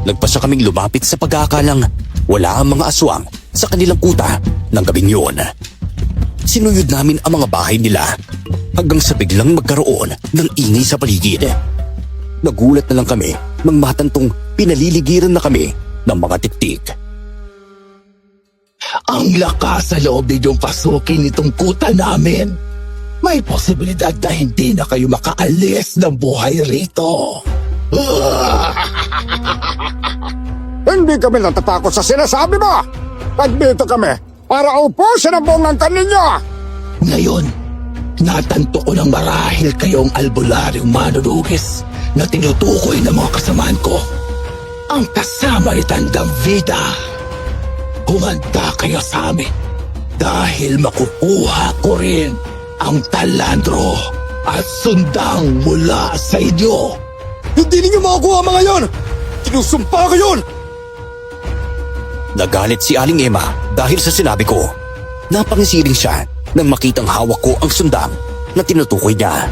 Speaker 1: nagpasya kaming lumapit sa pag-aakalang wala ang mga aswang sa kanilang kuta ng gabing yun. Sinuyod namin ang mga bahay nila hanggang sa biglang magkaroon ng ingay sa paligid. Nagulat na lang kami nang matantong pinaliligiran na kami ng mga tiktik.
Speaker 7: Ang lakas sa loob ninyong pasukin itong kuta namin. May posibilidad na hindi na kayo makaalis ng buhay rito.
Speaker 5: Hindi kami natatakot sa sinasabi mo. Nandito kami para upusin ang buong angkan ninyo.
Speaker 7: Ngayon, natanto ko ng marahil kayong albularyong manunugis na tinutukoy ng mga kasamaan ko. Ang kasama ni Tandang Vida. Humanda kayo sa amin dahil makukuha ko rin ang talandro at sundang mula sa inyo.
Speaker 6: Hindi ninyo makukuha mga yon! Sinusumpa ko yun!
Speaker 1: Nagalit si Aling Emma dahil sa sinabi ko. Napangisiring siya nang makitang hawak ko ang sundang na tinutukoy niya.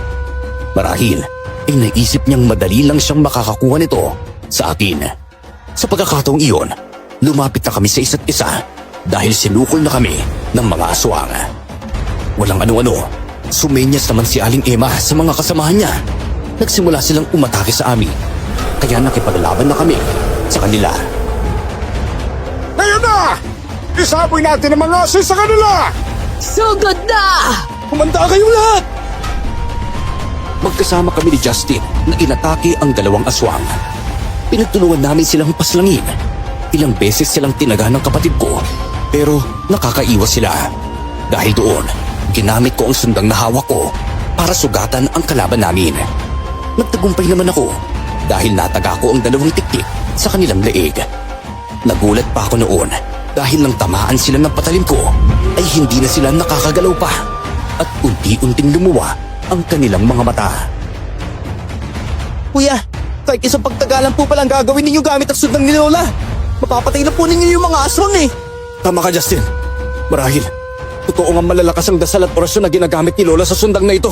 Speaker 1: Marahil ay naisip niyang madali lang siyang makakakuha nito sa atin. Sa pagkakataong iyon, lumapit na kami sa isa't isa dahil sinukol na kami ng mga aswang. Walang ano-ano, sumenyas naman si Aling Emma sa mga kasamahan niya. Nagsimula silang umatake sa amin, kaya nakipaglaban na kami sa kanila.
Speaker 5: Ngayon na! Isaboy natin ang mga asin sa kanila!
Speaker 3: Sugod na!
Speaker 6: Humanda kayong lahat!
Speaker 1: Magkasama kami ni Justin na inatake ang dalawang aswang. Pinagtulungan namin silang paslangin. Ilang beses silang tinaga ng kapatid ko, pero nakakaiwas sila. Dahil doon, ginamit ko ang sundang na hawak ko para sugatan ang kalaban namin. Nagtagumpay naman ako dahil nataga ko ang dalawang tiktik sa kanilang leeg. Nagulat pa ako noon dahil nang tamaan sila ng patalim ko ay hindi na sila nakakagalaw pa at unti-unting lumuwa ang kanilang mga mata.
Speaker 6: Kuya, kahit isang pagtagalan po palang gagawin ninyo gamit ang sundang ni Lola. Mapapatay na po ninyo yung mga aswang eh.
Speaker 1: Tama ka, Justin. Marahil, totoo nga malalakas ang dasal at orasyon na ginagamit ni Lola sa sundang na ito.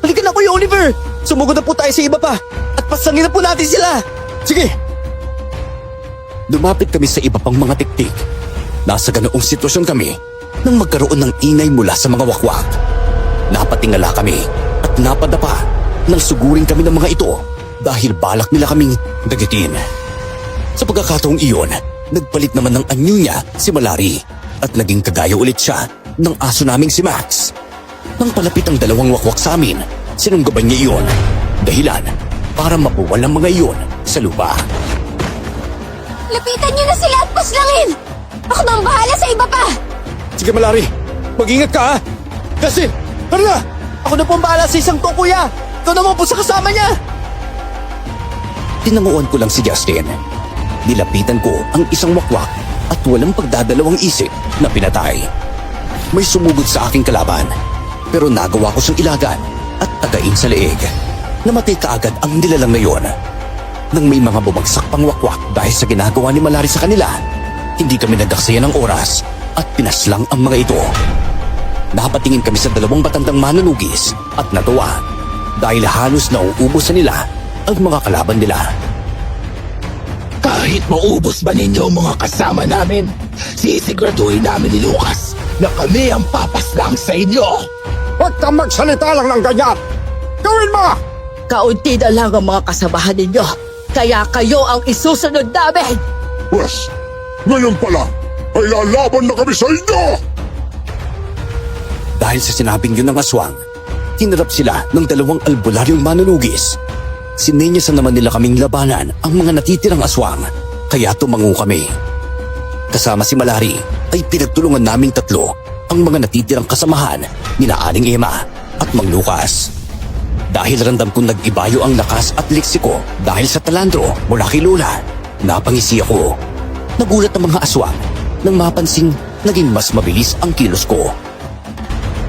Speaker 6: Halika na, Kuya Oliver! Sumugod na po tayo sa iba pa at pasangin na po natin sila!
Speaker 1: Sige! Lumapit kami sa iba pang mga tiktik. Nasa ganoong sitwasyon kami nang magkaroon ng ingay mula sa mga wakwak. Napatingala kami at napadapa nang sugurin kami ng mga ito dahil balak nila kaming dagitin. Sa pagkakataong iyon, nagpalit naman ng anyo niya si Malari at naging kagaya ulit siya ng aso naming si Max. Nang palapit ang dalawang wakwak sa amin, sinunggaban niya iyon. Dahilan para mapuwal ang mga iyon sa lupa.
Speaker 4: Lapitan niyo na sila at paslangin! Ako na ang bahala sa iba pa!
Speaker 6: Sige, Malari. Mag-ingat ka, ha? Justin, tara na! Ako na po ang bahala sa isang to, kuya! Ikaw naman po sa kasama niya!
Speaker 1: Tinanguan ko lang si Justin. Nilapitan ko ang isang wakwak at walang pagdadalawang isip na pinatay. May sumugod sa aking kalaban, pero nagawa ko siyang ilagan at tagain sa leeg. Namatay kaagad ang nilalang na yon. Nang may mga bumagsak pang wakwak dahil sa ginagawa ni Malari sa kanila, hindi kami nagdaksaya ng oras at pinaslang ang mga ito. Napatingin kami sa dalawang matandang manunugis at natuwa dahil halos nauubos na nila ang mga kalaban nila.
Speaker 7: Kahit maubos ba ninyo ang mga kasama namin, sisiguraduhin namin ni Lucas na kami ang papaslang sa inyo.
Speaker 5: Huwag kang magsalita lang ng ganyan! Gawin mo!
Speaker 3: Kaunti na lang ang mga kasamahan ninyo. Kaya kayo ang isusunod namin.
Speaker 5: Wes, ngayon pala ay lalaban na kami sa inyo!
Speaker 1: Dahil sa sinabing yun ng aswang, hinarap sila ng dalawang albularyong manunugis. Sininyasan naman nila kaming labanan ang mga natitirang aswang, kaya tumango kami. Kasama si Malari ay pinagtulungan naming tatlo ang mga natitirang kasamahan nila Aling Emma at Mang Lucas. Dahil randam kong nag-ibayo ang lakas at leksiko dahil sa talandro mula kay Lola, napangisi ako. Nagulat ang mga aswang nang mapansing naging mas mabilis ang kilos ko.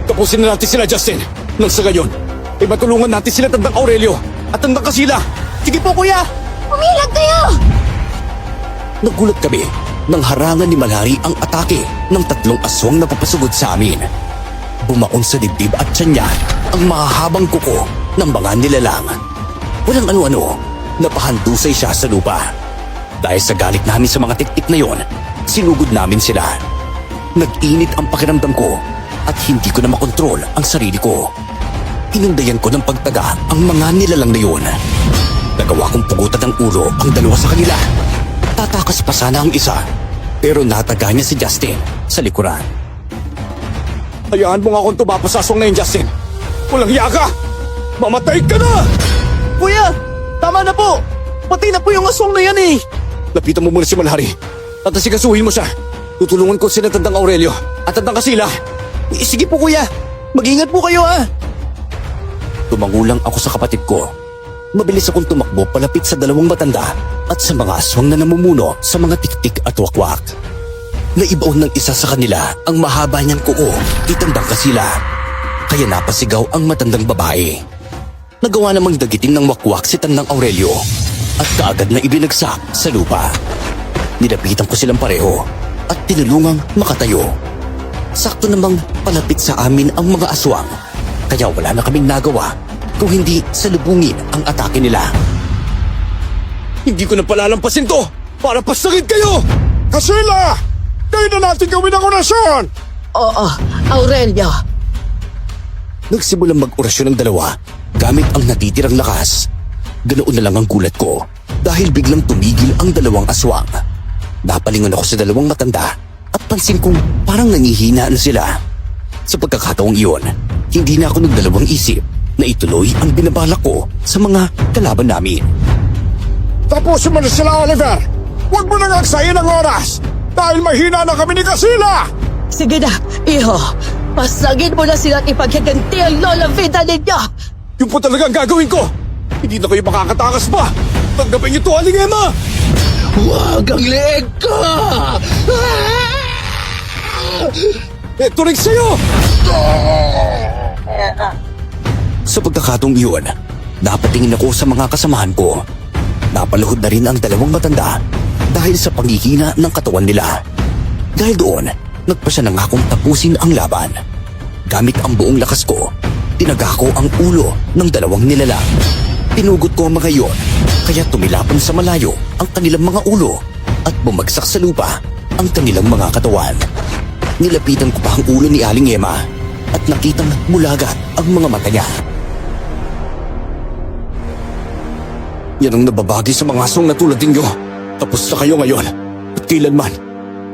Speaker 6: Tapusin na natin sila, Justin. Nang sa gayon, ay matulungan natin sila Tandang Aurelio at Tandang Kasila. Sige po, kuya!
Speaker 4: Umilag kayo!
Speaker 1: Nagulat kami nang harangan ni Malari ang atake ng tatlong aswang na papasugod sa amin. Bumaon sa dibdib at tiyan niya ang mahahabang kuko ng mga nilalang. Walang ano-ano, napahandusay siya sa lupa. Dahil sa galit namin sa mga tiktik na yon, sinugod namin sila. Nag-init ang pakiramdam ko at hindi ko na makontrol ang sarili ko. Inundayan ko ng pagtaga ang mga nilalang na yun. Nagawa kong pugutan ng ulo ang dalawa sa kanila. Tatakas pa sana ang isa, pero nataga niya si Justin sa likuran.
Speaker 6: Hayaan mo nga akong tumapa sa aswang na yun, Justin. Walang hiya ka! Mamatay ka na! Kuya! Tama na po! Pati na po yung aswang na yan eh! Lapitan mo muna si Malari at asikasuhin mo siya. Tutulungan ko sila Tandang Aurelio at Tandang Kasila. Sige po, kuya! Mag-ingat po kayo, ha!
Speaker 1: Tumangulang ako sa kapatid ko. Mabilis akong tumakbo palapit sa dalawang matanda at sa mga aswang na namumuno sa mga tiktik at wakwak. Naibaon ng isa sa kanila ang mahaba niyang kuko, Tandang Kasila. Kaya napasigaw ang matandang babae. Nagawa namang dagitin ng wakwak si Tandang Aurelio at kaagad na ibinagsak sa lupa. Nilapitan ko silang pareho at tinulungang makatayo. Sakto namang palapit sa amin ang mga aswang, kaya wala na kaming nagawa kung hindi salubungin ang atake nila.
Speaker 6: Hindi ko na palalampasin to para pasakit kayo!
Speaker 5: Kasila! Dahil na natin gawin ang orasyon!
Speaker 3: Oo, Aurelio.
Speaker 1: Nagsimulang mag-orasyon ng dalawa gamit ang natitirang lakas. Ganoon na lang ang gulat ko dahil biglang tumigil ang dalawang aswang. Napalingon ako sa dalawang matanda at pansin kong parang nangihina na sila. Sa pagkakataong iyon, hindi na ako nagdalawang isip na ituloy ang binabalak ko sa mga kalaban namin.
Speaker 5: Tapusin mo na sila, Oliver! Huwag mo nang agsayin ang oras! Dahil mahina na kami ni Kasila!
Speaker 3: Sige na, iho. Pasagin mo na sila at ipaghiganti ang lola vida ninyo.
Speaker 6: Yung po talaga ang gagawin ko! Hindi na kayo makakatakas pa! Tanggapin niyo to, Aling Emma!
Speaker 7: Huwag ang leeg ko!
Speaker 6: Ito rin sa'yo!
Speaker 1: Sa pagkakataong iyon, napatingin ako sa mga kasamahan ko. Napaluhod na rin ang dalawang matanda dahil sa panghihina ng katawan nila. Dahil doon, nagpasya na nga akong tapusin ang laban. Gamit ang buong lakas ko, tinaga ko ang ulo ng dalawang nilalang. Tinugot ko ang mga iyon, kaya tumilapan sa malayo ang kanilang mga ulo at bumagsak sa lupa ang kanilang mga katawan. Nilapitan ko pa ang ulo ni Aling Emma at nakitang mulagat ang mga mata niya.
Speaker 6: Yan ang nababagi sa mga asong na tulad ninyo. Tapos na kayo ngayon. At kailanman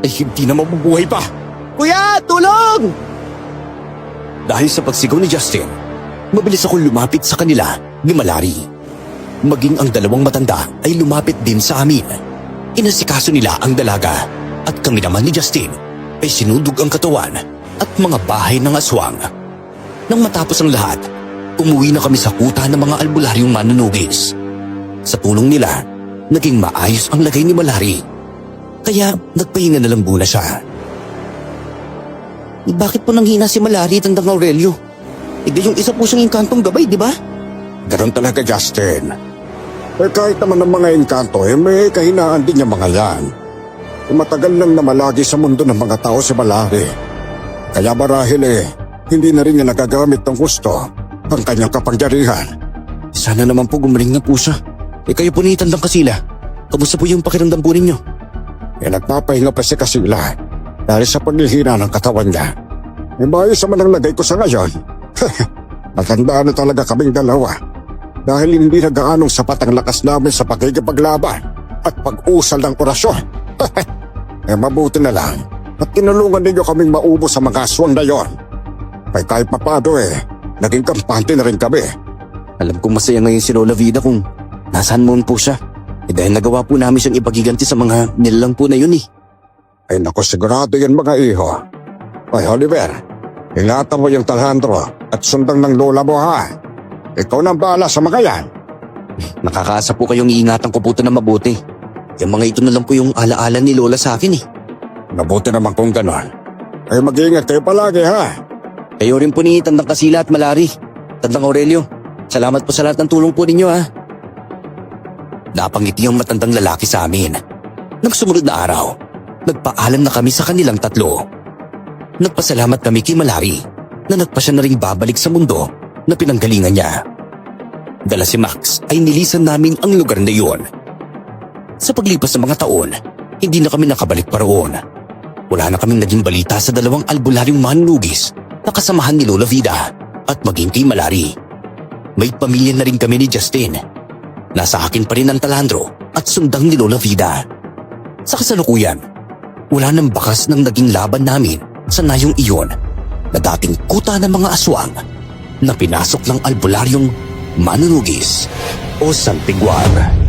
Speaker 6: ay hindi na mabubuhay pa. Kuya, tulong!
Speaker 1: Dahil sa pagsigaw ni Justin, mabilis akong lumapit sa kanila ni Malari. Maging ang dalawang matanda ay lumapit din sa amin. Inasikaso nila ang dalaga at kami naman ni Justin ay sinudog ang katawan at mga bahay ng aswang. Nang matapos ang lahat, umuwi na kami sa kuta ng mga albularyong manunugis. Sa tulong nila, naging maayos ang lagay ni Malari. Kaya nagpahinga na lang muna siya.
Speaker 2: Bakit po nanghina si Malari, Tandang Aurelio? Hindi yung isa po siyang inkantong gabay, di ba?
Speaker 5: Ganon talaga, Justin. Kahit naman ng mga engkanto, may kahinaan din yung mga yan. Matagal nang namalagi sa mundo ng mga tao si Malari. Kaya marahil hindi na rin niya nagagamit ng gusto ang kanyang kapangyarihan.
Speaker 1: Sana naman po gumaling na po siya. Kayo po ni Tandang Kasila, kamusta po yung pakiramdam po ninyo?
Speaker 5: Nagpapahinga pa si Kasila dahil sa paghihina ng katawan niya. Maayos naman ang lagay ko sa ngayon. Matandaan na talaga kaming dalawa dahil hindi na gaanong sapat ang lakas namin sa pakikipaglaban at pag-usal ng orasyon. Mabuti na lang at tinulungan ninyo kaming maubos sa mga aswang na yon. Kahit papado naging kampante na rin kami.
Speaker 2: Alam kong masaya ngayon si Lola Vida kung nasaan mo po siya. Dahil nagawa po namin siyang ipagiganti sa mga nilalang po na yun
Speaker 5: Ay naku, sigurado yan mga iho. Ay Oliver, ingatan mo yung Talandro at sundan ng lola mo ha. Ikaw nang bahala sa mga yan.
Speaker 2: Nakakaasa po kayong iingatan ko po ito na mabuti. Yung mga ito na lang po yung alaala ni Lola sa akin
Speaker 5: Mabuti naman kung ganon. Ay mag-iingat kayo palagi ha.
Speaker 2: Kayo rin po ni Tandang Kasila at Malari. Tandang Aurelio, salamat po sa lahat ng tulong po ninyo
Speaker 1: Napangiti ang matandang lalaki sa amin. Nang sumunod na araw, nagpaalam na kami sa kanilang tatlo. Nagpasalamat kami kay Malari na nagpasya na rin babalik sa mundo na pinanggalingan niya. Dala si Max ay nilisan namin ang lugar na iyon. Sa paglipas ng mga taon, hindi na kami nakabalik pa roon. Wala na kaming naging balita sa dalawang albularyong manlugis na kasamahan ni Lola Vida at maging kay Malari. May pamilya na rin kami ni Justin. Nasa akin pa rin ang Talandro at sundang ni Lola Vida. Sa kasalukuyan, wala nang bakas ng naging laban namin sa nayong iyon na dating kuta ng mga aswang na pinasok ng albularyong manunugis o San Piguar.